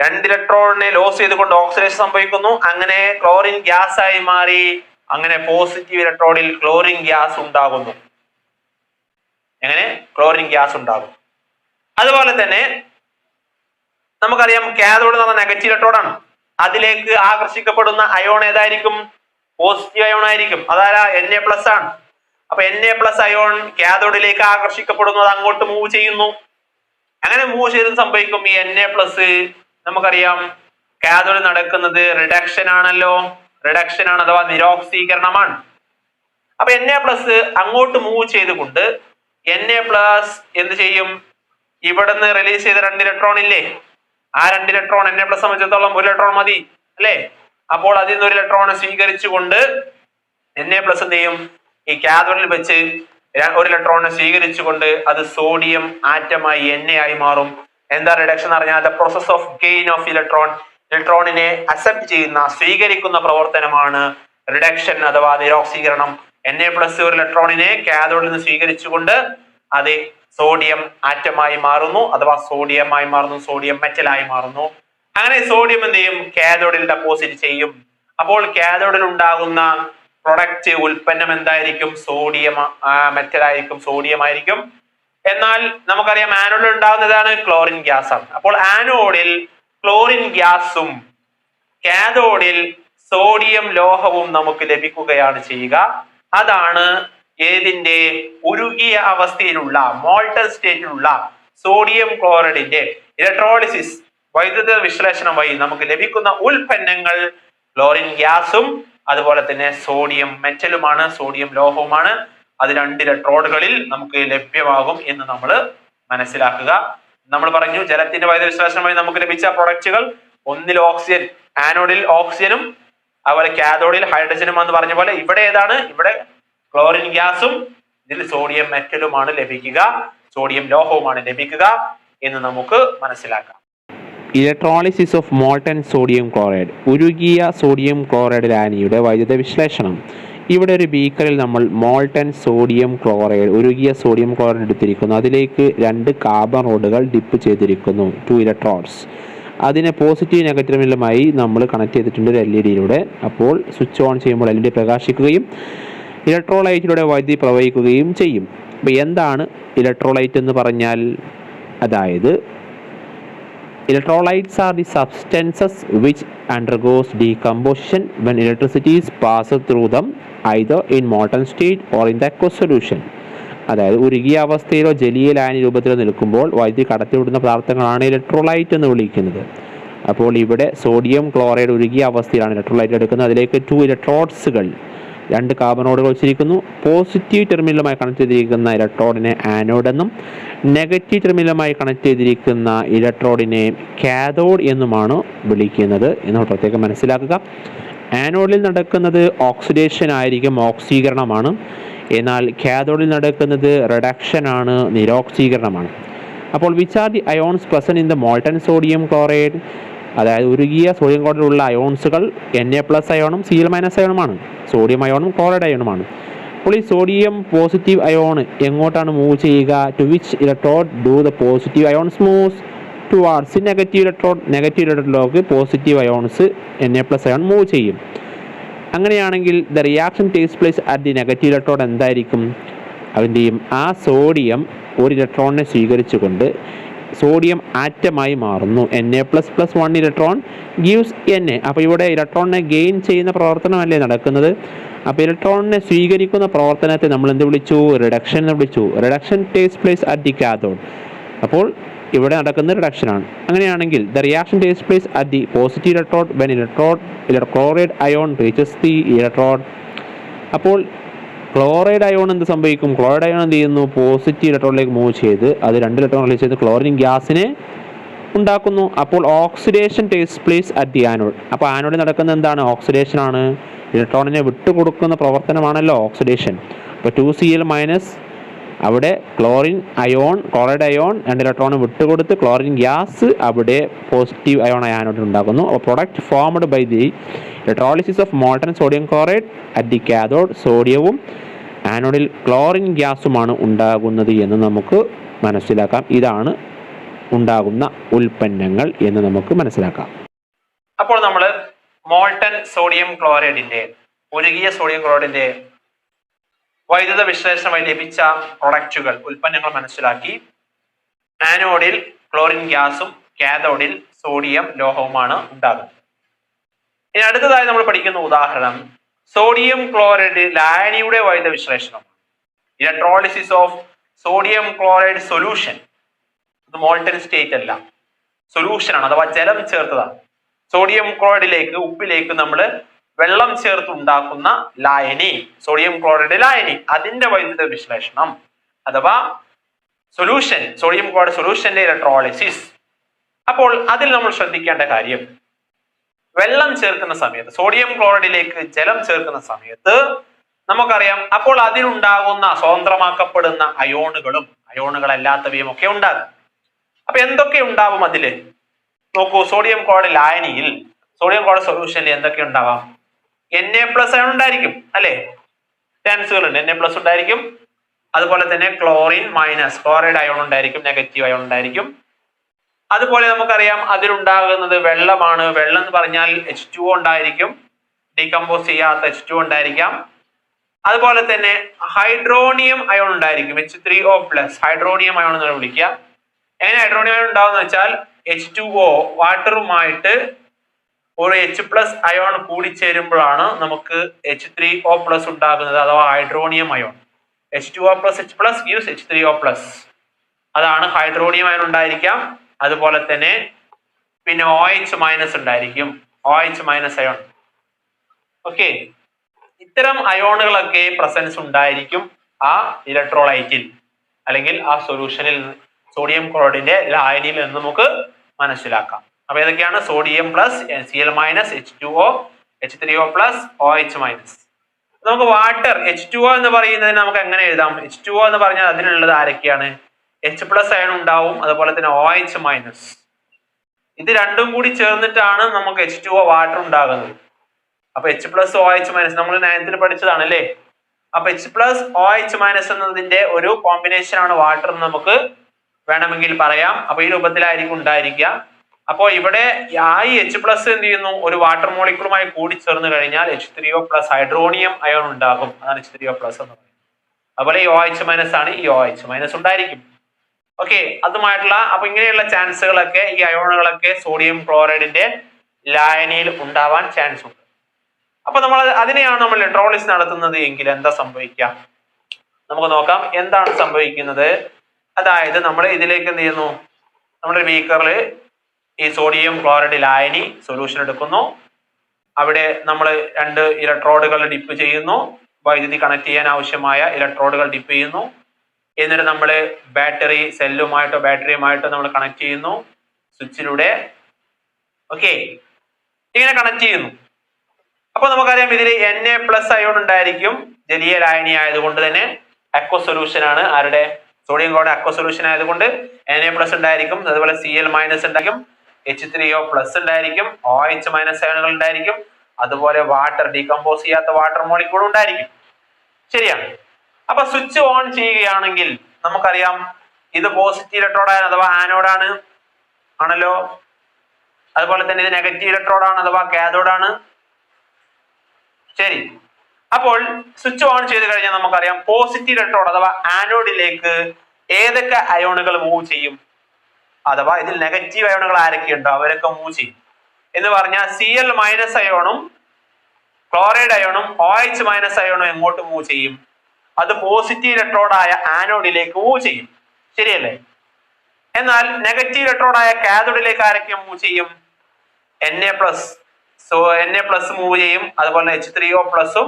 രണ്ട് ഇലക്ട്രോണിനെ ലോസ് ചെയ്തുകൊണ്ട് ഓക്സിഡേഷൻ സംഭവിക്കുന്നു. അങ്ങനെ ക്ലോറിൻ ഗ്യാസ് ആയി മാറി. അങ്ങനെ പോസിറ്റീവ് ഇലക്ട്രോണിൽ ക്ലോറിൻ ഗ്യാസ് ഉണ്ടാകുന്നു. എങ്ങനെ? ക്ലോറിൻ ഗ്യാസ് ഉണ്ടാകും. അതുപോലെ തന്നെ നമുക്കറിയാം കാഥോഡ് എന്ന് പറഞ്ഞ നെഗറ്റീവ് ഇലക്ട്രോഡാണ്. അതിലേക്ക് ആകർഷിക്കപ്പെടുന്ന അയോൺ ഏതായിരിക്കും? പോസിറ്റീവ് അയോൺ ആയിരിക്കും. അതാരാ? Na+ ആണ്. അപ്പൊ Na+ അയോൺ കാഥോഡിലേക്ക് ആകർഷിക്കപ്പെടുന്നു, അത് അങ്ങോട്ട് മൂവ് ചെയ്യുന്നു. അങ്ങനെ മൂവ് ചെയ്ത് സംഭവിക്കും ഈ Na+ നമുക്കറിയാം കാഥോഡിൽ നടക്കുന്നത് റിഡക്ഷൻ ആണല്ലോ, റിഡക്ഷൻ ആണ് അഥവാ നിരോക്സീകരണമാണ്. അപ്പൊ Na+ അങ്ങോട്ട് മൂവ് ചെയ്തുകൊണ്ട് Na+ എന്ത് ചെയ്യും, ഇവിടുന്ന് റിലീസ് ചെയ്ത 2 ഇലക്ട്രോൺ ഇല്ലേ, ആ 2 ഇലക്ട്രോൺ Na+ സംബന്ധിച്ചിടത്തോളം 1 ഇലക്ട്രോൺ മതി അല്ലെ. അപ്പോൾ അതിൽ നിന്ന് 1 ഇലക്ട്രോൺ സ്വീകരിച്ചുകൊണ്ട് Na+ എന്ത് ചെയ്യും, ഈ കാഥോഡിൽ വെച്ച് 1 ഇലക്ട്രോണിനെ സ്വീകരിച്ചുകൊണ്ട് അത് സോഡിയം ആറ്റമായി Na ആയി മാറും. എന്താ റിഡക്ഷൻ എന്ന് പറഞ്ഞാൽ the process of gain of electron, ഇലക്ട്രോണിനെ അക്സെപ്റ്റ് ചെയ്യുന്ന സ്വീകരിക്കുന്ന പ്രവർത്തനമാണ് റിഡക്ഷൻ അഥവാ നിരോക്സീകരണം. Na+ 1 ഇലക്ട്രോണിനെ കാഥോഡിൽ നിന്ന് സ്വീകരിച്ചുകൊണ്ട് അത് സോഡിയം ആറ്റമായി മാറുന്നു അഥവാ സോഡിയമായി മാറുന്നു, സോഡിയം മെറ്റലായി മാറുന്നു. അങ്ങനെ സോഡിയം എന്ത് ചെയ്യും, കാഥോഡിൽ ഡെപ്പോസിറ്റ് ചെയ്യും. അപ്പോൾ കാഥോഡിൽ ഉണ്ടാകുന്ന പ്രൊഡക്റ്റ് ഉൽപ്പന്നം എന്തായിരിക്കും, സോഡിയം മെറ്റലായിരിക്കും, സോഡിയം ആയിരിക്കും. എന്നാൽ നമുക്കറിയാം ആനോഡിൽ ഉണ്ടാകുന്നതാണ് ക്ലോറിൻ ഗ്യാസ് ആണ്. അപ്പോൾ ആനോഡിൽ ക്ലോറിൻ ഗ്യാസും കാഥോഡിൽ സോഡിയം ലോഹവും നമുക്ക് ലഭിക്കുകയാണ് ചെയ്യുക. അതാണ് ഏതിന്റെ ഉരുകിയ അവസ്ഥയിലുള്ള മോൾട്ടൺ സ്റ്റേറ്റിലുള്ള സോഡിയം ക്ലോറൈഡിന്റെ ഇലക്ട്രോളിസിസ് വൈദ്യുത വിശ്ലേഷണം വഴി നമുക്ക് ലഭിക്കുന്ന ഉൽപ്പന്നങ്ങൾ ക്ലോറിൻ ഗ്യാസും അതുപോലെ തന്നെ സോഡിയം മെറ്റലുമാണ്, സോഡിയം ലോഹവുമാണ്. അത് 2 ഇലക്ട്രോഡുകളിൽ നമുക്ക് ലഭ്യമാകും എന്ന് നമ്മൾ മനസ്സിലാക്കുക. നമ്മൾ പറഞ്ഞു ജലത്തിന്റെ വൈദ്യുത വിശ്ലേഷണം വഴി നമുക്ക് ലഭിച്ച പ്രൊഡക്റ്റുകൾ, ഒന്നിൽ ഓക്സിജൻ, ആനോഡിൽ ഓക്സിജനും അതുപോലെ കാഥോഡിൽ ഹൈഡ്രജനും എന്ന് പറഞ്ഞ പോലെ ഇവിടെ ഏതാണ്, ഇവിടെ ക്ലോറിൻ ഗ്യാസും ഇതിൽ സോഡിയം മെറ്റലുമാണ് ലഭിക്കുക, സോഡിയം ലോഹവുമാണ് ലഭിക്കുക എന്ന് നമുക്ക് മനസ്സിലാക്കാം. Electrolysis of molten sodium chloride, ഉരുകിയ സോഡിയം ക്ലോറൈഡ് ലായനിയുടെ വൈദ്യുത വിശ്ലേഷണം. ഇവിടെ ഒരു ബീക്കറിൽ നമ്മൾ മോൾട്ടൺ സോഡിയം ക്ലോറൈഡ്, ഉരുകിയ സോഡിയം ക്ലോറൈഡ് എടുത്തിരിക്കുന്നു. അതിലേക്ക് 2 കാർബൺ റോഡുകൾ ഡിപ്പ് ചെയ്തിരിക്കുന്നു, 2 ഇലക്ട്രോഡ്സ്. അതിനെ പോസിറ്റീവ് നെഗറ്റീവിലുമായി നമ്മൾ കണക്ട് ചെയ്തിട്ടുണ്ട് ഒരു LED-യിലൂടെ. അപ്പോൾ സ്വിച്ച് ഓൺ ചെയ്യുമ്പോൾ LED പ്രകാശിക്കുകയും ഇലക്ട്രോലൈറ്റിലൂടെ വൈദ്യുതി പ്രവഹിക്കുകയും ചെയ്യും. അപ്പോൾ എന്താണ് ഇലക്ട്രോലൈറ്റ് എന്ന് പറഞ്ഞാൽ, അതായത് electrolytes are the substances which undergoes decomposition when electricity is passed through them either in molten state or in the aqueous solution. അതായത് ഉരുകിയ അവസ്ഥയിലോ ജലീയ ലായനി രൂപത്തിലോ നിൽക്കുമ്പോൾ വൈദ്യുതി കടത്തിവിടുന്ന പദാർത്ഥങ്ങളാണ് ഇലക്ട്രോലൈറ്റ് എന്ന് വിളിക്കുന്നത്. അപ്പോൾ ഇവിടെ സോഡിയം ക്ലോറൈഡ് ഉരുകിയ അവസ്ഥയിലാണ് ഇലക്ട്രോലൈറ്റ് എടുക്കുന്നത്. അതിലേക്ക് 2 ഇലക്ട്രോഡ്സുകൾ, 2 കാർബണോഡുകൾ വെച്ചിരിക്കുന്നു. പോസിറ്റീവ് ടെർമിനലുമായി കണക്ട് ചെയ്തിരിക്കുന്ന ഇലക്ട്രോഡിനെ ആനോഡ് എന്നും നെഗറ്റീവ് ടെർമിനലുമായി കണക്ട് ചെയ്തിരിക്കുന്ന ഇലക്ട്രോഡിനെ കാഥോഡ് എന്നുമാണ് വിളിക്കുന്നത് എന്ന് പ്രത്യേകം മനസ്സിലാക്കുക. ആനോഡിൽ നടക്കുന്നത് ഓക്സിഡേഷൻ ആയിരിക്കും, ഓക്സീകരണമാണ്. എന്നാൽ കാഥോഡിൽ നടക്കുന്നത് റിഡക്ഷൻ ആണ്, നിരോക്സീകരണമാണ്. അപ്പോൾ which are the ions present in the molten sodium chloride, അതായത് ഉരുകിയ സോഡിയം ക്ലോറൈഡിലുള്ള അയോൺസുകൾ Na+ അയോണും Cl- അയോണുമാണ്, സോഡിയം അയോണും ക്ലോറൈഡ് അയോണുമാണ്. അപ്പോൾ ഈ സോഡിയം പോസിറ്റീവ് അയോൺ എങ്ങോട്ടാണ് മൂവ് ചെയ്യുക, to which electrode do the positive ions moves towards negative electrode, negative ഇലക്ട്രോഡിലേക്ക് positive ions Na+ ion move ചെയ്യും. അങ്ങനെയാണെങ്കിൽ the reaction takes place at the negative electrode എന്തായിരിക്കും, അതിൻ്റെയും ആ സോഡിയം 1 ഇലക്ട്രോണിനെ സ്വീകരിച്ചുകൊണ്ട് സോഡിയം ആറ്റമായി മാറുന്നു. Na++ 1 electron gives Na. അപ്പോൾ ഇവിടെ ഇലക്ട്രോണിനെ ഗെയിൻ ചെയ്യുന്ന പ്രവർത്തനമല്ലേ നടക്കുന്നത്. അപ്പോൾ ഇലക്ട്രോണിനെ സ്വീകരിക്കുന്ന പ്രവർത്തനത്തെ നമ്മൾ എന്ത് വിളിച്ചു, റിഡക്ഷൻ എന്ന് വിളിച്ചു. Reduction takes place at the cathode. അപ്പോൾ ഇവിടെ നടക്കുന്ന റിഡക്ഷനാണ്. അങ്ങനെയാണെങ്കിൽ the reaction takes place at the positive electrode when chloride ion reaches the electrode. അപ്പോൾ ക്ലോറൈഡ് അയോൺ എന്ത് സംഭവിക്കും, ക്ലോറൈഡ് അയോൺ എന്ത് ചെയ്യുന്നു, പോസിറ്റീവ് ഇലക്ട്രോണിലേക്ക് മൂവ് ചെയ്ത് അത് 2 ഇലക്ട്രോൺ റിലീസ് ചെയ്ത് ക്ലോറിൻ ഗ്യാസിനെ ഉണ്ടാക്കുന്നു. അപ്പോൾ oxidation takes place at the anode. അപ്പോൾ ആനോഡിൽ നടക്കുന്ന എന്താണ്, ഓക്സിഡേഷൻ ആണ്, ഇലക്ട്രോണിനെ വിട്ടുകൊടുക്കുന്ന പ്രവർത്തനമാണല്ലോ ഓക്സിഡേഷൻ. അപ്പോൾ 2Cl- അവിടെ chlorine ion, chloride ion 2 electron വിട്ടുകൊടുത്ത് ക്ലോറിൻ ഗ്യാസ് അവിടെ പോസിറ്റീവ് അയോൺ ആനോഡിൽ ഉണ്ടാകുന്നു. അപ്പോൾ product formed by the electrolysis of molten sodium chloride at the cathode, സോഡിയവും ആനോഡിൽ ക്ലോറിൻ ഗ്യാസുമാണ് ഉണ്ടാകുന്നത് എന്ന് നമുക്ക് മനസ്സിലാക്കാം. ഇതാണ് ഉണ്ടാകുന്ന ഉൽപ്പന്നങ്ങൾ എന്ന് നമുക്ക് മനസ്സിലാക്കാം. അപ്പോൾ നമ്മൾ മോൾട്ടൺ സോഡിയം ക്ലോറൈഡിന്റെ, ഉരുകിയ സോഡിയം ക്ലോറൈഡിന്റെ വൈദ്യുത വിശ്ലേഷണമായി ലഭിച്ച പ്രൊഡക്റ്റുകൾ, ഉൽപ്പന്നങ്ങൾ മനസ്സിലാക്കി. ആനോഡിൽ ക്ലോറിൻ ഗ്യാസും കാഥോഡിൽ സോഡിയം ലോഹവുമാണ് ഉണ്ടാകുന്നത്. ഇനി അടുത്തതായി നമ്മൾ പഠിക്കുന്ന ഉദാഹരണം സോഡിയം ക്ലോറൈഡ് ലായനിയുടെ വൈദ്യുത വിശ്ലേഷണം. Electrolysis of sodium chloride solution. ഇത് മോൾട്ടൻ സ്റ്റേറ്റ് അല്ല, സൊല്യൂഷൻ ആണ് അഥവാ ജലം ചേർത്തതാണ്. സോഡിയം ക്ലോറൈഡിലേക്ക് ഉപ്പിലേക്ക് നമ്മൾ വെള്ളം ചേർത്ത് ഉണ്ടാക്കുന്ന ലായനി, സോഡിയം ക്ലോറൈഡ് ലായനി, അതിന്റെ വൈദ്യുത വിശ്ലേഷണം അഥവാ സൊല്യൂഷൻ, സോഡിയം ക്ലോറൈഡ് സൊല്യൂഷന്റെ ഇലക്ട്രോളിസിസ്. അപ്പോൾ അതിൽ നമ്മൾ ശ്രദ്ധിക്കേണ്ട കാര്യം, വെള്ളം ചേർക്കുന്ന സമയത്ത്, സോഡിയം ക്ലോറൈഡിലേക്ക് ജലം ചേർക്കുന്ന സമയത്ത് നമുക്കറിയാം അപ്പോൾ അതിലുണ്ടാകുന്ന സ്വതന്ത്രമാക്കപ്പെടുന്ന അയോണുകളും അയോണുകളല്ലാത്തവയും ഒക്കെ ഉണ്ടാകും. അപ്പൊ എന്തൊക്കെ ഉണ്ടാവും അതില് നോക്കൂ. സോഡിയം ക്ലോറൈഡ് ലായനിയിൽ, സോഡിയം ക്ലോറൈഡ് സൊല്യൂഷനിൽ എന്തൊക്കെ ഉണ്ടാവാം? Na+ അയോൺ ഉണ്ടായിരിക്കും അല്ലെ, ചാൻസുകൾ ഉണ്ട്. Na+ ഉണ്ടായിരിക്കും. അതുപോലെ തന്നെ ക്ലോറിൻ മൈനസ്, ക്ലോറൈഡ് അയോൺ ഉണ്ടായിരിക്കും, നെഗറ്റീവ് അയോൺ ഉണ്ടായിരിക്കും. അതുപോലെ നമുക്കറിയാം അതിലുണ്ടാകുന്നത് വെള്ളമാണ്. വെള്ളം എന്ന് പറഞ്ഞാൽ H2O ഉണ്ടായിരിക്കും, ഡീകമ്പോസ് ചെയ്യാത്ത H2O ഉണ്ടായിരിക്കാം. അതുപോലെ തന്നെ ഹൈഡ്രോണിയം അയോൺ ഉണ്ടായിരിക്കും, H3O+, ഹൈഡ്രോണിയം അയോൺ എന്ന് വിളിക്കുക. എങ്ങനെ ഹൈഡ്രോണിയം അയോൺ ഉണ്ടാവുന്ന വെച്ചാൽ H2O വാട്ടറുമായിട്ട് ഒരു H+ അയോൺ കൂടിച്ചേരുമ്പോഴാണ് നമുക്ക് H3O+ ഉണ്ടാകുന്നത് അഥവാ hydronium ion. H2O+, H+ gives H3O+. അതാണ് ഹൈഡ്രോണിയം അയോൺ ഉണ്ടായിരിക്കാം. അതുപോലെ തന്നെ പിന്നെ OH- ഉണ്ടായിരിക്കും, OH- അയോൺ. ഓക്കെ, ഇത്തരം അയോണുകളൊക്കെ പ്രസൻസ് ഉണ്ടായിരിക്കും ആ ഇലക്ട്രോലൈറ്റിൽ അല്ലെങ്കിൽ ആ സൊല്യൂഷനിൽ, സോഡിയം ക്ലോറൈഡിന്റെ ലായനിയിൽ നിന്ന് നമുക്ക് മനസ്സിലാക്കാം. അപ്പൊ ഏതൊക്കെയാണ്? Sodium plus, Cl-, H2O, H3O+, OH-. നമുക്ക് വാട്ടർ H2O എന്ന് പറയുന്നതിന് നമുക്ക് എങ്ങനെ എഴുതാം? H2O എന്ന് പറഞ്ഞാൽ അതിലുള്ളത് ആരൊക്കെയാണ്? H+ അയൺ ഉണ്ടാവും, അതുപോലെ തന്നെ OH-. ഇത് രണ്ടും കൂടി ചേർന്നിട്ടാണ് നമുക്ക് H2O വാട്ടർ ഉണ്ടാകുന്നത്. അപ്പൊ H+, OH- നമ്മൾ 9th പഠിച്ചതാണ് അല്ലേ. അപ്പൊ H+ OH- എന്നതിന്റെ ഒരു കോമ്പിനേഷൻ ആണ് വാട്ടർ എന്ന് നമുക്ക് വേണമെങ്കിൽ പറയാം. അപ്പൊ ഈ രൂപത്തിലായിരിക്കും ഉണ്ടായിരിക്കുക. അപ്പോൾ ഇവിടെ ഈ H+ എന്ത് ചെയ്യുന്നു? ഒരു വാട്ടർ മോളിക്യൂളുമായി കൂടി ചേർന്ന് കഴിഞ്ഞാൽ H3O+, ഹൈഡ്രോണിയം അയോൺ ഉണ്ടാകും. അതാണ് H3O+ എന്ന് പറയുന്നത്. അതുപോലെ ഈ OH- ആണ്, ഈ OH- ഉണ്ടായിരിക്കും. ഓക്കെ, അതുമായിട്ടുള്ള അപ്പൊ ഇങ്ങനെയുള്ള ചാൻസുകളൊക്കെ, ഈ അയോണുകളൊക്കെ സോഡിയം ക്ലോറൈഡിന്റെ ലായനിയിൽ ഉണ്ടാവാൻ ചാൻസ് ഉണ്ട്. അപ്പൊ അതിനെയാണ് നമ്മൾ ഇലക്ട്രോളിസിസ് നടത്തുന്നത് എങ്കിൽ എന്താ സംഭവിക്കുക? നമുക്ക് നോക്കാം എന്താണ് സംഭവിക്കുന്നത്. അതായത് നമ്മൾ ഇതിലേക്ക് എന്ത് ചെയ്യുന്നു? നമ്മുടെ ബീക്കറിൽ ഈ സോഡിയം ക്ലോറൈഡ് ലായനി സൊല്യൂഷൻ എടുക്കുന്നു. അവിടെ നമ്മൾ 2 ഇലക്ട്രോഡുകൾ ഡിപ്പ് ചെയ്യുന്നു. വൈദ്യുതി കണക്ട് ചെയ്യാൻ ആവശ്യമായ ഇലക്ട്രോഡുകൾ ഡിപ്പ് ചെയ്യുന്നു. എന്നിട്ട് നമ്മൾ ബാറ്ററി സെല്ലുമായിട്ടോ ബാറ്ററിയുമായിട്ടോ നമ്മൾ കണക്ട് ചെയ്യുന്നു സ്വിച്ചിലൂടെ. ഓക്കെ, ഇങ്ങനെ കണക്ട് ചെയ്യുന്നു. അപ്പൊ നമുക്കറിയാം ഇതിൽ Na+ അയോൺ ഉണ്ടായിരിക്കും, ജലീയ ലായനി ആയതുകൊണ്ട് തന്നെ അക്വ സൊല്യൂഷൻ ആണ്. ആരുടെ? സോഡിയം ക്ലോറൈഡ് അക്വ സൊല്യൂഷൻ ആയതുകൊണ്ട് Na+ ഉണ്ടായിരിക്കും, അതുപോലെ Cl- ഉണ്ടായിരിക്കും, H3O+ ഉണ്ടായിരിക്കും, OH- അയോണുകൾ ഉണ്ടായിരിക്കും, അതുപോലെ വാട്ടർ, ഡീകമ്പോസ് ചെയ്യാത്ത വാട്ടർ മോളിക്യൂൾ ഉണ്ടായിരിക്കും. ശരിയാണ്. അപ്പൊ സ്വിച്ച് ഓൺ ചെയ്യുകയാണെങ്കിൽ നമുക്കറിയാം ഇത് പോസിറ്റീവ് ഇലക്ട്രോഡാണ് അഥവാ ആനോഡാണ് ആണല്ലോ. അതുപോലെ തന്നെ ഇത് നെഗറ്റീവ് ഇലക്ട്രോഡാണ് അഥവാ കാഥോഡാണ്. ശരി, അപ്പോൾ സ്വിച്ച് ഓൺ ചെയ്ത് കഴിഞ്ഞാൽ നമുക്കറിയാം പോസിറ്റീവ് ഇലക്ട്രോഡ് അഥവാ ആനോഡിലേക്ക് ഏതൊക്കെ അയോണുകൾ മൂവ് ചെയ്യും, അഥവാ ഇതിൽ നെഗറ്റീവ് അയോണുകൾ ആരൊക്കെയുണ്ടോ അവരൊക്കെ മൂവ് ചെയ്യും. എന്ന് പറഞ്ഞാൽ Cl- അയോണും ക്ലോറൈഡ് അയോണും OH- അയോണും എങ്ങോട്ട് മൂവ് ചെയ്യും? അത് പോസിറ്റീവ് ഇലക്ട്രോഡായ ആനോഡിലേക്ക് മൂവ് ചെയ്യും. ശരിയല്ലേ? എന്നാൽ നെഗറ്റീവ് ഇലക്ട്രോഡായ കാഥോഡിലേക്ക് ആരൊക്കെ മൂവ് ചെയ്യും? Na+. Na+ മൂവ് ചെയ്യും. അതുപോലെ H3O+ഉം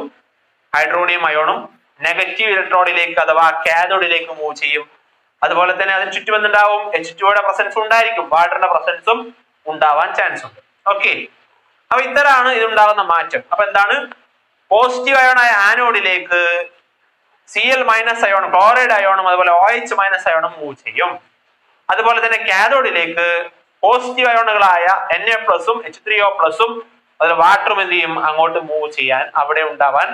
ഹൈഡ്രോണിയം അയോണും നെഗറ്റീവ് ഇലക്ട്രോഡിലേക്ക് അഥവാ കാഥോഡിലേക്ക് മൂവ് ചെയ്യും. അതുപോലെ തന്നെ അതിന് ചുറ്റും എന്തുണ്ടാവും? H2O പ്രസൻസും ഉണ്ടായിരിക്കും, വാട്ടറിന്റെ പ്രസൻസും ഉണ്ടാവാൻ ചാൻസ് ഉണ്ട്. ഓക്കെ, അപ്പൊ ഇത്തരാണ് ഇതുണ്ടാകുന്ന മാറ്റം. അപ്പൊ എന്താണ്? പോസിറ്റീവ് അയോണായ ആനോഡിലേക്ക് Cl- അയോൺ, ക്ലോറൈഡ് അയോണും അതുപോലെ OH- അയോണും മൂവ് ചെയ്യും. അതുപോലെ തന്നെ കാഥോഡിലേക്ക് പോസിറ്റീവ് അയോണുകളായ Na+ഉം H3O+ഉം അതുപോലെ വാട്ടറും എന്ത് ചെയ്യും? അങ്ങോട്ട് മൂവ് ചെയ്യാൻ, അവിടെ ഉണ്ടാവാൻ,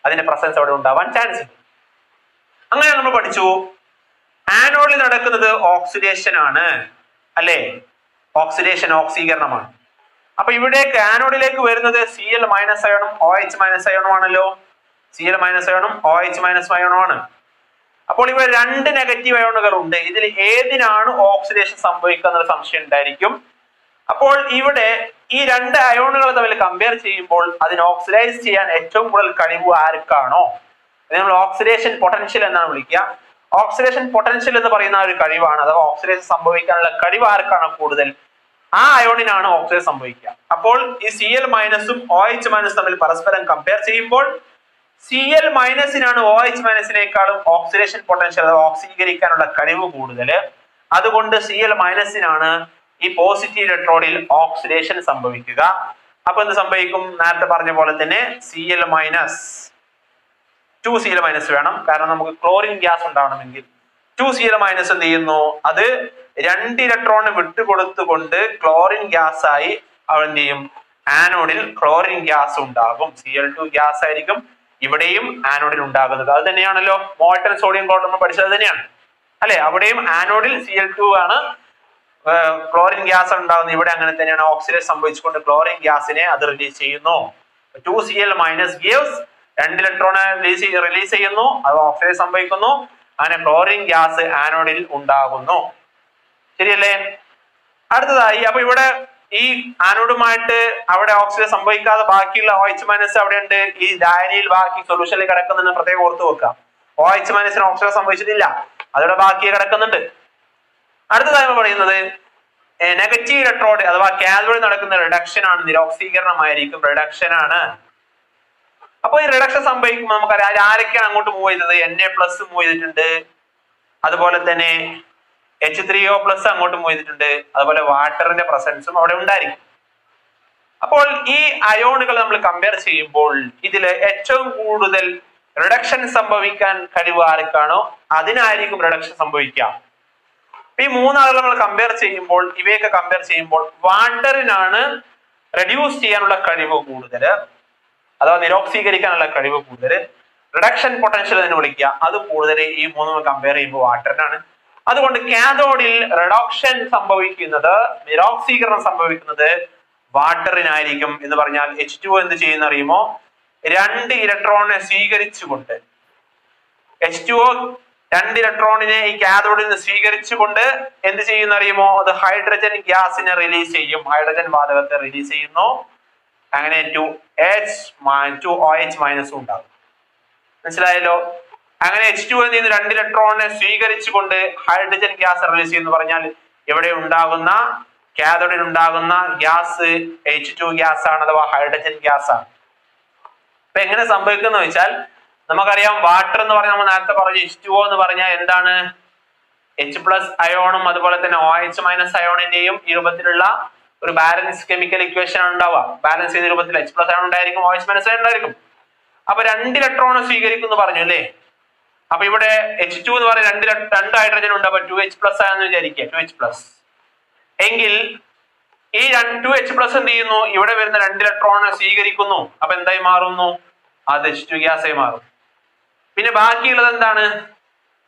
അതിന്റെ പ്രസൻസ് അവിടെ ഉണ്ടാവാൻ ചാൻസ് ഉണ്ട്. അങ്ങനെ നമ്മൾ പഠിച്ചു. ആനോഡിൽ നടക്കുന്നത് ഓക്സിഡേഷൻ ആണ് അല്ലെ, ഓക്സിഡേഷൻ, ഓക്സീകരണമാണ്. അപ്പൊ ഇവിടേക്ക് ആനോഡിലേക്ക് വരുന്നത് Cl- അയോണും OH- അയോണും ആണല്ലോ. Cl- അയോണും OH- അയോണും ആണ്. അപ്പോൾ ഇവിടെ 2 നെഗറ്റീവ് അയോണുകൾ ഉണ്ട്. ഇതിൽ ഏതിനാണ് ഓക്സിഡേഷൻ സംഭവിക്കുക എന്നൊരു സംശയം ഉണ്ടായിരിക്കും. അപ്പോൾ ഇവിടെ ഈ 2 അയോണുകൾ തമ്മിൽ കമ്പയർ ചെയ്യുമ്പോൾ അതിനെ ഓക്സിഡൈസ് ചെയ്യാൻ ഏറ്റവും കൂടുതൽ കഴിവ് ആർക്കാണോ നമ്മൾ ഓക്സിഡേഷൻ പൊട്ടൻഷ്യൽ എന്നാണ് വിളിക്കുക. ഓക്സിഡേഷൻ പൊട്ടൻഷ്യൽ എന്ന് പറയുന്ന ഒരു കഴിവാണ്, അഥവാ ഓക്സിഡേഷൻ സംഭവിക്കാനുള്ള കഴിവ് ആർക്കാണ് കൂടുതൽ, ആ അയോണിനാണ് ഓക്സിഡേഷൻ സംഭവിക്കുക. അപ്പോൾ ഈ Cl മൈനസും OH മൈനസും തമ്മിൽ പരസ്പരം കമ്പയർ ചെയ്യുമ്പോൾ Cl മൈനസിനാണ് OH മൈനസിനേക്കാളും ഓക്സിഡേഷൻ പൊട്ടൻഷ്യൽ അഥവാ ഓക്സീകരിക്കാനുള്ള കഴിവ് കൂടുതൽ. അതുകൊണ്ട് Cl മൈനസിനാണ് ഈ പോസിറ്റീവ് ഇലക്ട്രോണിൽ ഓക്സിഡേഷൻ സംഭവിക്കുക. അപ്പൊ എന്ത് സംഭവിക്കും? നേരത്തെ പറഞ്ഞ പോലെ തന്നെ Cl മൈനസ് 2Cl മൈനസ് വേണം, കാരണം നമുക്ക് ക്ലോറിൻ ഗ്യാസ് ഉണ്ടാവണമെങ്കിൽ. 2Cl മൈനസ് എന്ത് ചെയ്യുന്നു? അത് 2 ഇലക്ട്രോണ് വിട്ടുകൊടുത്തുകൊണ്ട് ക്ലോറിൻ ഗ്യാസ് ആയി അവ എന്ത് ചെയ്യും? ആനോഡിൽ ക്ലോറിൻ ഗ്യാസ് ഉണ്ടാകും. Cl2 ഗ്യാസ് ആയിരിക്കും ഇവിടെയും ആനോഡിൽ ഉണ്ടാകുന്നത്. അത് തന്നെയാണല്ലോ മോൾട്ടൺ സോഡിയം ക്ലോറൈഡ് നമ്മൾ പഠിച്ചത് തന്നെയാണ് അല്ലെ? അവിടെയും ആനോഡിൽ Cl2 ആണ് ക്ലോറിൻ ഗ്യാസ് ഉണ്ടാകുന്നത്. ഇവിടെ അങ്ങനെ തന്നെയാണ്. ഓക്സിഡേഷൻ സംഭവിച്ചുകൊണ്ട് ക്ലോറിൻ ഗ്യാസിനെ അത് റിലീസ് ചെയ്യുന്നു. 2Cl മൈനസ് ഗിവ്സ് 2 ഇലക്ട്രോണെ റിലീസ് ചെയ്യുന്നു, അത് ഓക്സിഡേഷൻ സംഭവിക്കുന്നു, അങ്ങനെ ക്ലോറിൻ ഗ്യാസ് ആനോഡിൽ ഉണ്ടാകുന്നു. ശരിയല്ലേ? അടുത്തതായി അപ്പൊ ഇവിടെ ഈ ആനോഡുമായിട്ട് അവിടെ ഓക്സിഡേഷൻ സംഭവിക്കാതെ ബാക്കിയുള്ള OH മൈനസ് അവിടെ ഉണ്ട്. ഈ ലായനിയിൽ ബാക്കി സൊല്യൂഷനിൽ കിടക്കുന്നുണ്ട്, പ്രത്യേകം ഓർത്ത് വെക്കാം. OH മൈനസിന് ഓക്സിഡേഷൻ സംഭവിച്ചിട്ടില്ല, അതോടെ ബാക്കി കിടക്കുന്നുണ്ട്. അടുത്തതായി പറയുന്നത് നെഗറ്റീവ് ഇലക്ട്രോഡ് അഥവാ കാഥോഡിൽ നടക്കുന്ന റിഡക്ഷൻ ആണ്, നിരോക്സീകരണമായിരിക്കും, റിഡക്ഷൻ ആണ്. അപ്പൊ ഈ റിഡക്ഷൻ സംഭവിക്കുമ്പോൾ നമുക്കറിയാം ആരൊക്കെയാണ് അങ്ങോട്ട് മൂവ് ചെയ്തത്? Na+ മൂവ് ചെയ്തിട്ടുണ്ട്, അതുപോലെ തന്നെ H3O+ അങ്ങോട്ട് മൂവ് ചെയ്തിട്ടുണ്ട്, അതുപോലെ വാട്ടറിന്റെ പ്രസൻസും അവിടെ ഉണ്ടായിരിക്കും. അപ്പോൾ ഈ അയോണുകൾ നമ്മൾ കമ്പയർ ചെയ്യുമ്പോൾ ഇതില് ഏറ്റവും കൂടുതൽ റിഡക്ഷൻ സംഭവിക്കാൻ കഴിവ് ആർക്കാണോ അതിനായിരിക്കും റിഡക്ഷൻ സംഭവിക്കാം. ഈ 3 ആളുകൾ നമ്മൾ കമ്പയർ ചെയ്യുമ്പോൾ, ഇവയൊക്കെ കമ്പയർ ചെയ്യുമ്പോൾ വാട്ടറിനാണ് റെഡ്യൂസ് ചെയ്യാനുള്ള കഴിവ് കൂടുതൽ, അഥവാ നിരോക്സീകരിക്കാനുള്ള കഴിവ് കൂടുതൽ. റിഡക്ഷൻ പൊട്ടൻഷ്യൽ എന്ന് വിളിക്കുക, അത് കൂടുതൽ ഈ 3 കമ്പയർ ചെയ്യുമ്പോൾ വാട്ടറിനാണ്. അതുകൊണ്ട് കാഥോഡിൽ റിഡക്ഷൻ സംഭവിക്കുന്നത്, നിരോക്സീകരണം സംഭവിക്കുന്നത് വാട്ടറിനായിരിക്കും. എന്ന് പറഞ്ഞാൽ H2O എന്ത് ചെയ്യുന്ന അറിയുമോ? 2 ഇലക്ട്രോണിനെ സ്വീകരിച്ചുകൊണ്ട് H2O 2 ഇലക്ട്രോണിനെ ഈ കാഥോഡിൽ നിന്ന് സ്വീകരിച്ചുകൊണ്ട് എന്ത് ചെയ്യുന്ന അറിയുമോ? അത് ഹൈഡ്രജൻ ഗ്യാസിനെ റിലീസ് ചെയ്യും, ഹൈഡ്രജൻ വാതകത്തെ റിലീസ് ചെയ്യുന്നു. അങ്ങനെ 2OH മൈനസും ഉണ്ടാകും. മനസ്സിലായല്ലോ? അങ്ങനെ H2O എന്ത് ചെയ്യുന്നു? 2 ഇലക്ട്രോണിനെ സ്വീകരിച്ചുകൊണ്ട് ഹൈഡ്രജൻ ഗ്യാസ് റിലീസ് ചെയ്യുന്നു. പറഞ്ഞാൽ ഇവിടെ ഉണ്ടാകുന്ന കാഥോഡിൽ ഉണ്ടാകുന്ന ഗ്യാസ് H2 ഗ്യാസ് ആണ്, അഥവാ ഹൈഡ്രജൻ ഗ്യാസ് ആണ്. അപ്പൊ എങ്ങനെ സംഭവിക്കുന്ന വെച്ചാൽ നമുക്കറിയാം വാട്ടർ എന്ന് പറഞ്ഞാൽ നമ്മൾ നേരത്തെ പറഞ്ഞു H2O എന്ന് പറഞ്ഞാൽ എന്താണ്? H+ അയോണും അതുപോലെ തന്നെ OH മൈനസ് അയോണിന്റെയും ഈ രൂപത്തിലുള്ള ഒരു ബാലൻസ് കെമിക്കൽ ഇക്വേഷൻ ആണ് ഉണ്ടാവുക. ബാലൻസ് ചെയ്ത രൂപത്തിൽ H+ അയോൺ ഉണ്ടായിരിക്കും, OH മൈനസ് അയോൺ ഉണ്ടായിരിക്കും. അപ്പൊ 2 ഇലക്ട്രോൺ സ്വീകരിക്കുന്നു പറഞ്ഞു അല്ലേ? അപ്പൊ ഇവിടെ H2 എന്ന് പറയുന്ന 2 ഹൈഡ്രജൻ ഉണ്ട്. അപ്പൊ 2H+ ആണെന്ന് വിചാരിക്കുക, 2H+. എങ്കിൽ ഈ 2H+ എന്ത് ചെയ്യുന്നു? ഇവിടെ വരുന്ന 2 ഇലക്ട്രോണിനെ സ്വീകരിക്കുന്നു. അപ്പൊ എന്തായി മാറുന്നു? അത് H2 ഗ്യാസ് ആയി മാറും. പിന്നെ ബാക്കിയുള്ളത് എന്താണ്?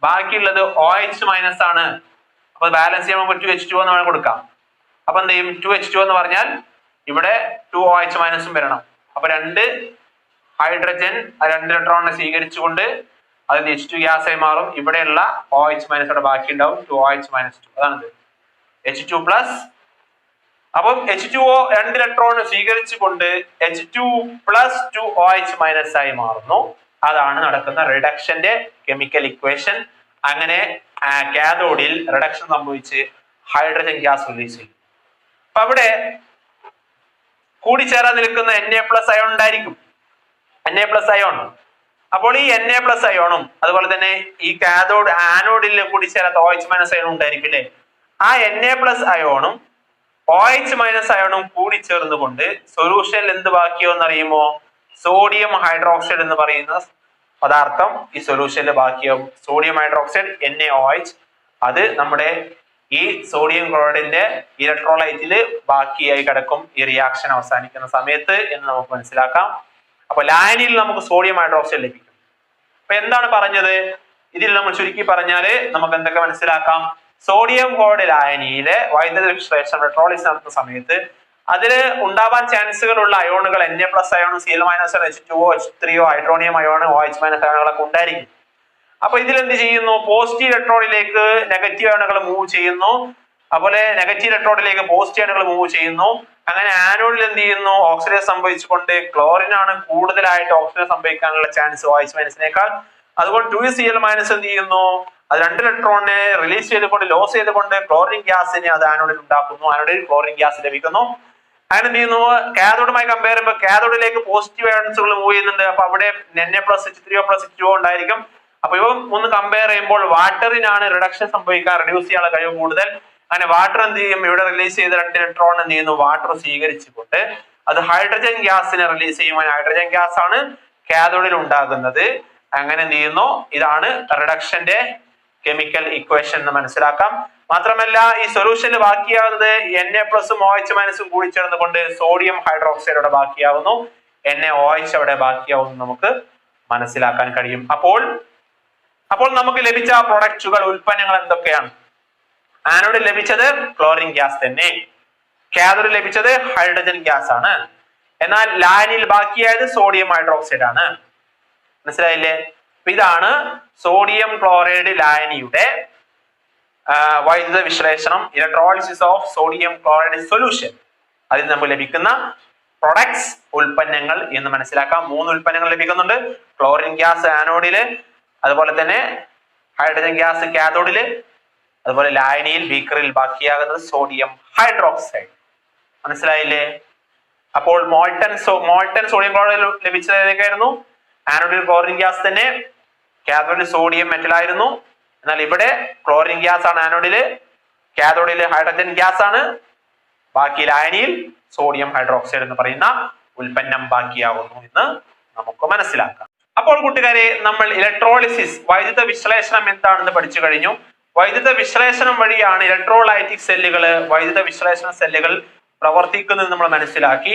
ബാക്കിയുള്ളത് OH മൈനസ് ആണ്. അപ്പൊ ബാലൻസ് ചെയ്യാൻ നമുക്ക് 2H2 എന്ന് വേണം കൊടുക്കാം. അപ്പൊ എന്ത് ചെയ്യും? 2H2 എന്ന് പറഞ്ഞാൽ ഇവിടെ 2OH മൈനസും വരണം. അപ്പൊ 2 ഹൈഡ്രജൻ 2 ഇലക്ട്രോണിനെ സ്വീകരിച്ചുകൊണ്ട് അത് H2 ഗ്യാസ് ആയി മാറും. ഇവിടെയുള്ള OH മൈനസ് അവിടെ ബാക്കി ഉണ്ടാവും, 2OH മൈനസ് 2. അതാണ് H2+. അപ്പം H2O 2 ഇലക്ട്രോണിനെ സ്വീകരിച്ചുകൊണ്ട് H2+ 2OH മൈനസ് ആയി മാറുന്നു. അതാണ് നടക്കുന്ന റിഡക്ഷന്റെ കെമിക്കൽ ഇക്വേഷൻ. അങ്ങനെ കാഥോഡിൽ റിഡക്ഷൻ സംഭവിച്ച് ഹൈഡ്രജൻ ഗ്യാസ് റിലീസ് ചെയ്യും. അപ്പൊ അവിടെ കൂടിച്ചേരാൻ നിൽക്കുന്ന Na+ അയോൺ ഉണ്ടായിരിക്കും, Na+ അയോൺ. അപ്പോൾ ഈ Na+ അയോണും അതുപോലെ തന്നെ ഈ കാഥോഡ് ആനോഡിൽ കൂടിച്ചേരാത്ത OH മൈനസ് അയോൺ ഉണ്ടായിരിക്കും അല്ലെ? ആ Na+ അയോണും OH മൈനസ് അയോണും കൂടി ചേർന്നുകൊണ്ട് സൊല്യൂഷനിൽ എന്ത് ബാക്കിയോന്ന് അറിയുമോ? സോഡിയം ഹൈഡ്രോക്സൈഡ് എന്ന് പറയുന്ന പദാർത്ഥം ഈ സൊല്യൂഷനിൽ ബാക്കിയാവും. സോഡിയം ഹൈഡ്രോക്സൈഡ് NaOH, അത് നമ്മുടെ ഈ സോഡിയം ക്ലോറൈഡിന്റെ ഇലക്ട്രോലൈറ്റിൽ ബാക്കിയായി കിടക്കും ഈ റിയാക്ഷൻ അവസാനിക്കുന്ന സമയത്ത് എന്ന് നമുക്ക് മനസ്സിലാക്കാം. അപ്പൊ ലായനിയിൽ നമുക്ക് സോഡിയം ഹൈഡ്രോക്സൈഡ് ലഭിക്കും. അപ്പൊ എന്താണ് പറഞ്ഞത്? ഇതിൽ നമ്മൾ ചുരുക്കി പറഞ്ഞാല് നമുക്ക് എന്തൊക്കെ മനസ്സിലാക്കാം? സോഡിയം ക്ലോറൈഡ് ലായനിയിലെ വൈദ്യുത വിശ്ലേഷണം ഇലക്ട്രോളിസിസ് നടത്തുന്ന സമയത്ത് അതിൽ ഉണ്ടാവാൻ ചാൻസുകളുള്ള അയോണുകൾ Na+ ion, Cl- H2O, H3O, hydronium ion, OH minus അയോണുകളൊക്കെ ഉണ്ടായിരിക്കും. അപ്പൊ ഇതിൽ എന്ത് ചെയ്യുന്നു? പോസിറ്റീവ് ഇലക്ട്രോണിലേക്ക് നെഗറ്റീവ് അയോണുകൾ മൂവ് ചെയ്യുന്നു, അതുപോലെ നെഗറ്റീവ് ഇലക്ട്രോണിലേക്ക് പോസിറ്റീവ് അയോണുകൾ മൂവ് ചെയ്യുന്നു. അങ്ങനെ ആനോഡിൽ എന്ത് ചെയ്യുന്നു? ഓക്സിഡേഷൻ സംഭവിച്ചുകൊണ്ട് ക്ലോറിൻ ആണ് കൂടുതലായിട്ട് ഓക്സിഡേഷൻ സംഭവിക്കാനുള്ള ചാൻസ് OH മൈനസിനേക്കാൾ. അതുകൊണ്ട് 2Cl മൈനസ് എന്ത് ചെയ്യുന്നു? അത് 2 ഇലക്ട്രോണിനെ റിലീസ് ചെയ്തുകൊണ്ട് ലോസ് ചെയ്തുകൊണ്ട് ക്ലോറിൻ ഗ്യാസിനെ അത് ആനോഡിൽ ഉണ്ടാക്കുന്നു. ആനോഡിൽ ക്ലോറിൻ ഗ്യാസ് ലഭിക്കുന്നു. അങ്ങനെ എന്ത് ചെയ്യുന്നു? കാഥോഡുമായി കമ്പയർ ചെയ്യുമ്പോൾ കാഥോഡിലേക്ക് പോസിറ്റീവ് അയൺസുകൾ മൂവ് ചെയ്യുന്നുണ്ട്. അപ്പൊ അവിടെ Na+H3O+H2O ഉണ്ടായിരിക്കും. അപ്പൊ ഇവ ഒന്ന് കമ്പയർ ചെയ്യുമ്പോൾ വാട്ടറിനാണ് റിഡക്ഷൻ സംഭവിക്കാൻ, റെഡ്യൂസ് ചെയ്യാനുള്ള കഴിവ് കൂടുതൽ. അങ്ങനെ വാട്ടർ എന്ത് ചെയ്യും? ഇവിടെ റിലീസ് ചെയ്ത 2 ഇലക്ട്രോൺ എന്ത് ചെയ്യുന്നു? വാട്ടർ സ്വീകരിച്ചുകൊണ്ട് അത് ഹൈഡ്രജൻ ഗ്യാസിനെ റിലീസ് ചെയ്യുമ്പോൾ ഹൈഡ്രജൻ ഗ്യാസ് ആണ് കാഥോഡിൽ ഉണ്ടാകുന്നത്. അങ്ങനെ എന്ത് ചെയ്യുന്നു? ഇതാണ് റിഡക്ഷന്റെ കെമിക്കൽ ഇക്വേഷൻ എന്ന് മനസ്സിലാക്കാം. മാത്രമല്ല ഈ സൊല്യൂഷനിൽ ബാക്കിയാവുന്നത് Na+OH- കൂടി ചേർന്നുകൊണ്ട് സോഡിയം ഹൈഡ്രോക്സൈഡ് അവിടെ ബാക്കിയാവുന്നു. NaOH അവിടെ ബാക്കിയാവുന്നു നമുക്ക് മനസ്സിലാക്കാൻ കഴിയും. അപ്പോൾ നമുക്ക് ലഭിച്ച പ്രൊഡക്റ്റുകൾ, ഉൽപ്പന്നങ്ങൾ എന്തൊക്കെയാണ്? ആനോഡിൽ ലഭിച്ചത് ക്ലോറിൻ ഗ്യാസ് തന്നെ, കാഥോഡിൽ ലഭിച്ചത് ഹൈഡ്രജൻ ഗ്യാസ് ആണ്. എന്നാൽ ലായനിയിൽ ബാക്കിയായത് സോഡിയം ഹൈഡ്രോക്സൈഡ് ആണ്. മനസ്സിലായില്ലേ? ഇതാണ് സോഡിയം ക്ലോറൈഡ് ലായനിയുടെ വൈദ്യുത വിശ്ലേഷണം, electrolysis of sodium chloride solution. അതിൽ നമുക്ക് ലഭിക്കുന്ന പ്രൊഡക്ട്സ്, ഉൽപ്പന്നങ്ങൾ എന്ന് മനസ്സിലാക്കാം. 3 ഉൽപ്പന്നങ്ങൾ ലഭിക്കുന്നുണ്ട്. ക്ലോറിൻ ഗ്യാസ് ആനോഡില്, അതുപോലെ തന്നെ ഹൈഡ്രജൻ ഗ്യാസ് കാഥോഡില്, അതുപോലെ ലായനിയിൽ ബീക്കറിൽ ബാക്കിയാകുന്നത് സോഡിയം ഹൈഡ്രോക്സൈഡ്. മനസ്സിലായില്ലേ? അപ്പോൾ മോൾട്ടൻ സോഡിയം ക്ലോറൈഡ് ലഭിച്ചത് ഏതൊക്കെയായിരുന്നു? ആനോഡിൽ ക്ലോറിൻ ഗ്യാസ് തന്നെ, കാഥോഡിൽ സോഡിയം മെറ്റൽ ആയിരുന്നു. എന്നാൽ ഇവിടെ ക്ലോറിൻ ഗ്യാസ് ആണ് ആനോഡില്, കാഥോഡില് ഹൈഡ്രജൻ ഗ്യാസ് ആണ്, ബാക്കി ലായനിയിൽ സോഡിയം ഹൈഡ്രോക്സൈഡ് എന്ന് പറയുന്ന ഉൽപ്പന്നം ബാക്കിയാകുന്നു എന്ന് നമുക്ക് മനസ്സിലാക്കാം. അപ്പോൾ കൂട്ടുകാരെ, നമ്മൾ ഇലക്ട്രോളിസിസ്, വൈദ്യുത വിശ്ലേഷണം എന്താണെന്ന് പഠിച്ചു കഴിഞ്ഞു. വൈദ്യുത വിശ്ലേഷണം വഴിയാണ് ഇലക്ട്രോലൈറ്റിക് സെല്ലുകൾ, വൈദ്യുത വിശ്ലേഷണ സെല്ലുകൾ പ്രവർത്തിക്കുന്നത് നമ്മൾ മനസ്സിലാക്കി.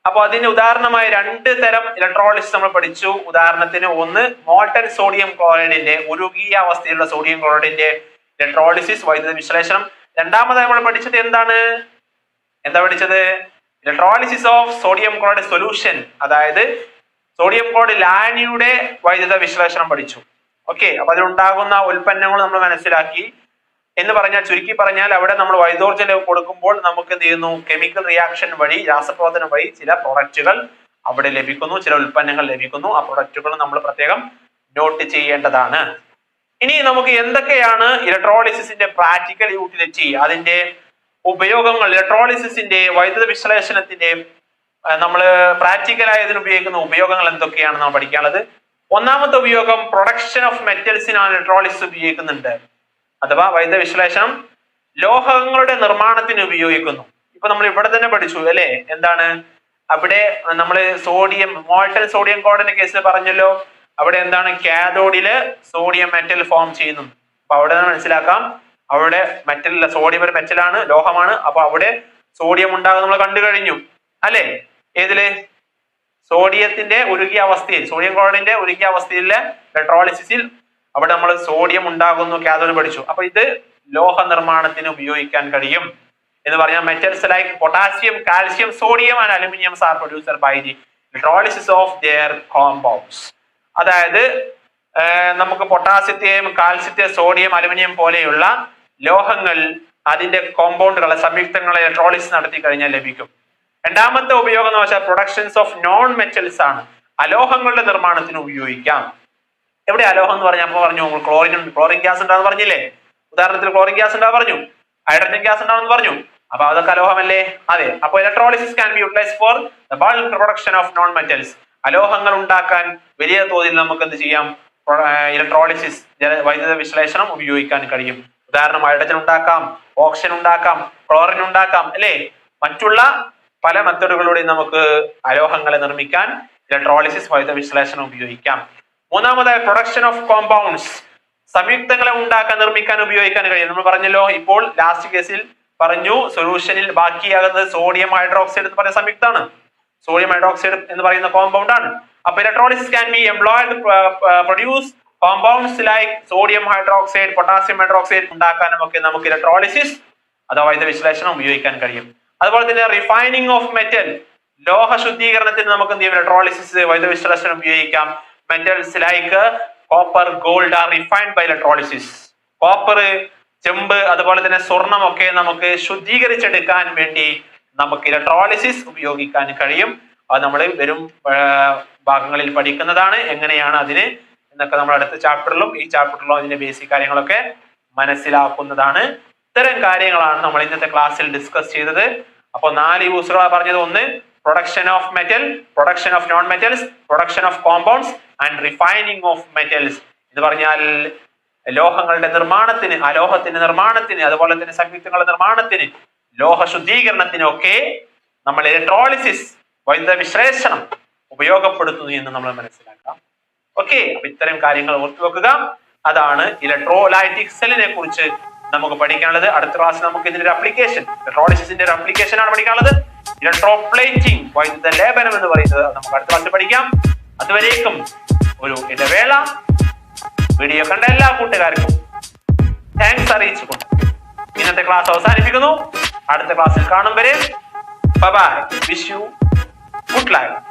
അപ്പൊ അതിന് ഉദാഹരണമായി 2 തരം ഇലക്ട്രോളിസിസ് നമ്മൾ പഠിച്ചു. ഉദാഹരണത്തിന് ഒന്ന് മോൾട്ടൻ സോഡിയം ക്ലോറൈഡിന്റെ, ഉരുകിയ അവസ്ഥയിലുള്ള സോഡിയം ക്ലോറൈഡിന്റെ ഇലക്ട്രോളിസിസ്, വൈദ്യുത വിശ്ലേഷണം. രണ്ടാമതായി നമ്മൾ പഠിച്ചത് എന്താ പഠിച്ചത്? Electrolysis of sodium chloride solution, അതായത് സോഡിയം ക്ലോറൈഡ് ലായനിയുടെ വൈദ്യുത വിശ്ലേഷണം പഠിച്ചു. ഓക്കെ, അപ്പൊ അതിലുണ്ടാകുന്ന ഉൽപ്പന്നങ്ങൾ നമ്മൾ മനസ്സിലാക്കി. എന്ന് പറഞ്ഞാൽ, ചുരുക്കി പറഞ്ഞാൽ, അവിടെ നമ്മൾ വൈദ്യോർജ്ജം കൊടുക്കുമ്പോൾ നമുക്ക് എന്ത് ചെയ്യുന്നു? കെമിക്കൽ റിയാക്ഷൻ വഴി, രാസപ്രവർത്തനം വഴി ചില പ്രൊഡക്റ്റുകൾ അവിടെ ലഭിക്കുന്നു, ചില ഉൽപ്പന്നങ്ങൾ ലഭിക്കുന്നു. ആ പ്രൊഡക്റ്റുകൾ നമ്മൾ പ്രത്യേകം നോട്ട് ചെയ്യേണ്ടതാണ്. ഇനി നമുക്ക് എന്തൊക്കെയാണ് ഇലക്ട്രോളിസിന്റെ പ്രാക്ടിക്കൽ യൂട്ടിലിറ്റി, അതിന്റെ ഉപയോഗങ്ങൾ, ഇലക്ട്രോളിസിന്റെ വൈദ്യുത വിശ്ലേഷണത്തിന്റെ നമ്മൾ പ്രാക്ടിക്കലായി ഇതിന് ഉപയോഗിക്കുന്ന ഉപയോഗങ്ങൾ എന്തൊക്കെയാണ് നാം പഠിക്കാനുള്ളത്. ഒന്നാമത്തെ ഉപയോഗം, പ്രൊഡക്ഷൻ ഓഫ് മെറ്റൽസിനാണ് ഇലക്ട്രോളിസിസ് ഉപയോഗിക്കുന്നുണ്ട്. അഥവാ വൈദ്യുത വിശ്ലേഷണം ലോഹങ്ങളുടെ നിർമ്മാണത്തിന് ഉപയോഗിക്കുന്നു. ഇപ്പൊ നമ്മൾ ഇവിടെ തന്നെ പഠിച്ചു അല്ലെ, എന്താണ് അവിടെ നമ്മൾ മോൾട്ടൻ സോഡിയം ക്ലോറൈഡിന്റെ കേസിൽ പറഞ്ഞല്ലോ, അവിടെ എന്താണ്? കാഥോഡില് സോഡിയം മെറ്റൽ ഫോം ചെയ്യുന്നു. അപ്പൊ അവിടെ മനസ്സിലാക്കാം, അവിടെ മെറ്റൽ, സോഡിയം ഒരു മെറ്റലാണ്, ലോഹമാണ്. അപ്പൊ അവിടെ സോഡിയം ഉണ്ടാകും നമ്മൾ കണ്ടു കഴിഞ്ഞു അല്ലെ. ഏതില്? സോഡിയത്തിന്റെ ഉരുകിയ അവസ്ഥയിൽ, സോഡിയം ക്ലോറൈഡിന്റെ ഉരുകിയ അവസ്ഥയിലെ ഇലക്ട്രോളിസിസിൽ അവിടെ നമ്മൾ സോഡിയം ഉണ്ടാകുന്നു, കാഥോഡ് പഠിച്ചു. അപ്പൊ ഇത് ലോഹ നിർമ്മാണത്തിന് ഉപയോഗിക്കാൻ കഴിയും എന്ന് പറഞ്ഞാൽ metals like potassium, calcium, sodium and aluminium are producer by the electrolysis of their compounds. അതായത് നമുക്ക് പൊട്ടാസ്യത്തെയും കാൽസ്യത്തെ, സോഡിയം, അലുമിനിയം പോലെയുള്ള ലോഹങ്ങൾ അതിന്റെ കോമ്പൗണ്ടുകളെ, സംയുക്തങ്ങളെ ഇലക്ട്രോളിസിസ് നടത്തി കഴിഞ്ഞാൽ ലഭിക്കും. രണ്ടാമത്തെ ഉപയോഗം എന്ന് വെച്ചാൽ പ്രൊഡക്ഷൻസ് ഓഫ് നോൺ മെറ്റൽസ് ആണ്. അലോഹങ്ങളുടെ നിർമ്മാണത്തിന് ഉപയോഗിക്കാം. എവിടെ അലോഹം എന്ന് പറഞ്ഞാൽ പറഞ്ഞു, ക്ലോറിൻ ഗ്യാസ് ഉണ്ടാകുന്ന പറഞ്ഞില്ലേ. ഉദാഹരണത്തിൽ ക്ലോറിൻ ഗ്യാസ് ഉണ്ടാകും പറഞ്ഞു, ഹൈഡ്രജൻ ഗ്യാസ് ഉണ്ടാകുമെന്ന് പറഞ്ഞു. അപ്പൊ അതൊക്കെ അലോഹമല്ലേ? അതെ. അപ്പൊ electrolysis can be utilised for the bulk production of non metals. അലോഹങ്ങൾ ഉണ്ടാക്കാൻ വലിയ തോതിൽ നമുക്ക് എന്ത് ചെയ്യാം? ഇലക്ട്രോളിസിസ്, വൈദ്യുത വിശ്ലേഷണം ഉപയോഗിക്കാൻ കഴിയും. ഉദാഹരണം, ഹൈഡ്രജൻ ഉണ്ടാക്കാം, ഓക്സിജൻ ഉണ്ടാക്കാം, ക്ലോറിൻ ഉണ്ടാക്കാം അല്ലെ. മറ്റുള്ള പല മെത്തഡുകളിലൂടെ നമുക്ക് അലോഹങ്ങളെ നിർമ്മിക്കാൻ ഇലക്ട്രോളിസിസ്, വൈദ്യുത വിശ്ലേഷണം ഉപയോഗിക്കാം. മൂന്നാമതായി പ്രൊഡക്ഷൻ ഓഫ് കോമ്പൗണ്ട്സ്, സംയുക്തങ്ങളെ ഉണ്ടാക്കാൻ, നിർമ്മിക്കാൻ ഉപയോഗിക്കാൻ കഴിയും. നമ്മൾ പറഞ്ഞല്ലോ, ഇപ്പോൾ ലാസ്റ്റ് കേസിൽ പറഞ്ഞു, സൊല്യൂഷനിൽ ബാക്കിയാകുന്നത് സോഡിയം ഹൈഡ്രോക്സൈഡ് എന്ന് പറയുന്ന സംയുക്തമാണ്. സോഡിയം ഹൈഡ്രോക്സൈഡ് എന്ന് പറയുന്ന കോമ്പൗണ്ട് ആണ്. അപ്പൊ electrolysis can B employed produce compounds like sodium hydroxide, potassium hydroxide ഉണ്ടാക്കാനും ഒക്കെ നമുക്ക് ഇലക്ട്രോളിസിസ് അഥവാ വൈദ്യുത വിശ്ലേഷണം ഉപയോഗിക്കാൻ കഴിയും. അതുപോലെ തന്നെ റിഫൈനിങ് ഓഫ് മെറ്റൽ, ലോഹ ശുദ്ധീകരണത്തിന് നമുക്ക് എന്ത് ചെയ്യും? ഇലക്ട്രോളിസിസ്, വൈദ്യുത വിശ്ലേഷണം ഉപയോഗിക്കാം. Metals like copper, gold are refined by electrolysis. Copper, ചെമ്പ്, അതുപോലെ തന്നെ സ്വർണം ഒക്കെ നമുക്ക് ശുദ്ധീകരിച്ചെടുക്കാൻ വേണ്ടി നമുക്ക് ഇലക്ട്രോളിസിസ് ഉപയോഗിക്കാൻ കഴിയും. അത് നമ്മൾ വരും ഭാഗങ്ങളിൽ പഠിക്കുന്നതാണ്. എങ്ങനെയാണ് അതിന് എന്നൊക്കെ നമ്മൾ അടുത്ത ചാപ്റ്ററിലും ഈ ചാപ്റ്ററിലും അതിന്റെ ബേസിക് കാര്യങ്ങളൊക്കെ മനസ്സിലാക്കുന്നതാണ്. ഇത്തരം കാര്യങ്ങളാണ് നമ്മൾ ഇന്നത്തെ ക്ലാസ്സിൽ ഡിസ്കസ് ചെയ്തത്. അപ്പോൾ 4 യൂസുകളാണ് പറഞ്ഞത്. ഒന്ന്, production of metal, production of non metals, production of compounds and refining of metals. എന്ന് പറഞ്ഞാൽ ലോഹങ്ങളുടെ നിർമ്മാണത്തിന്, അലോഹത്തിന്റെ നിർമ്മാണത്തിന്, അതുപോലെ തന്നെ സംയുക്തങ്ങളുടെ നിർമ്മാണത്തിന്, ലോഹ ശുദ്ധീകരണത്തിനൊക്കെ നമ്മൾ ഇലക്ട്രോളിസിസ്, വൈദ്യുത വിശ്ലേഷണം ഉപയോഗപ്പെടുത്തുന്നു എന്ന് നമ്മൾ മനസ്സിലാക്കാം. ഓക്കെ, അപ്പൊ ഇത്തരം കാര്യങ്ങൾ ഓർത്തു വെക്കുക. അതാണ് ഇലക്ട്രോലൈറ്റിക് സെല്ലിനെ കുറിച്ച് നമുക്ക് പഠിക്കാനുള്ളത്. അടുത്ത ക്ലാസ്സിൽ നമുക്ക് ഇതിന്റെ ഒരു അപ്ലിക്കേഷൻ, ഇലക്ട്രോളിസിന്റെ ഒരു അപ്ലിക്കേഷൻ ആണ് പഠിക്കാനുള്ളത്. ഇലക്ട്രോപ്ലേറ്റിംഗ്, വൈദ്യുത ലേപനം എന്ന് പറയുന്നത് നമുക്ക് അടുത്ത ക്ലാസ്സിൽ പഠിക്കാം. അതുവരേക്കും ഒരു ഇടവേള. വീഡിയോ കണ്ട എല്ലാ കൂട്ടുകാർക്കും താങ്ക്സ് അറിയിച്ചുകൊണ്ട് ഇന്നത്തെ ക്ലാസ് അവസാനിപ്പിക്കുന്നു. അടുത്ത ക്ലാസ്സിൽ കാണും വരെ bye bye. Wish you good life.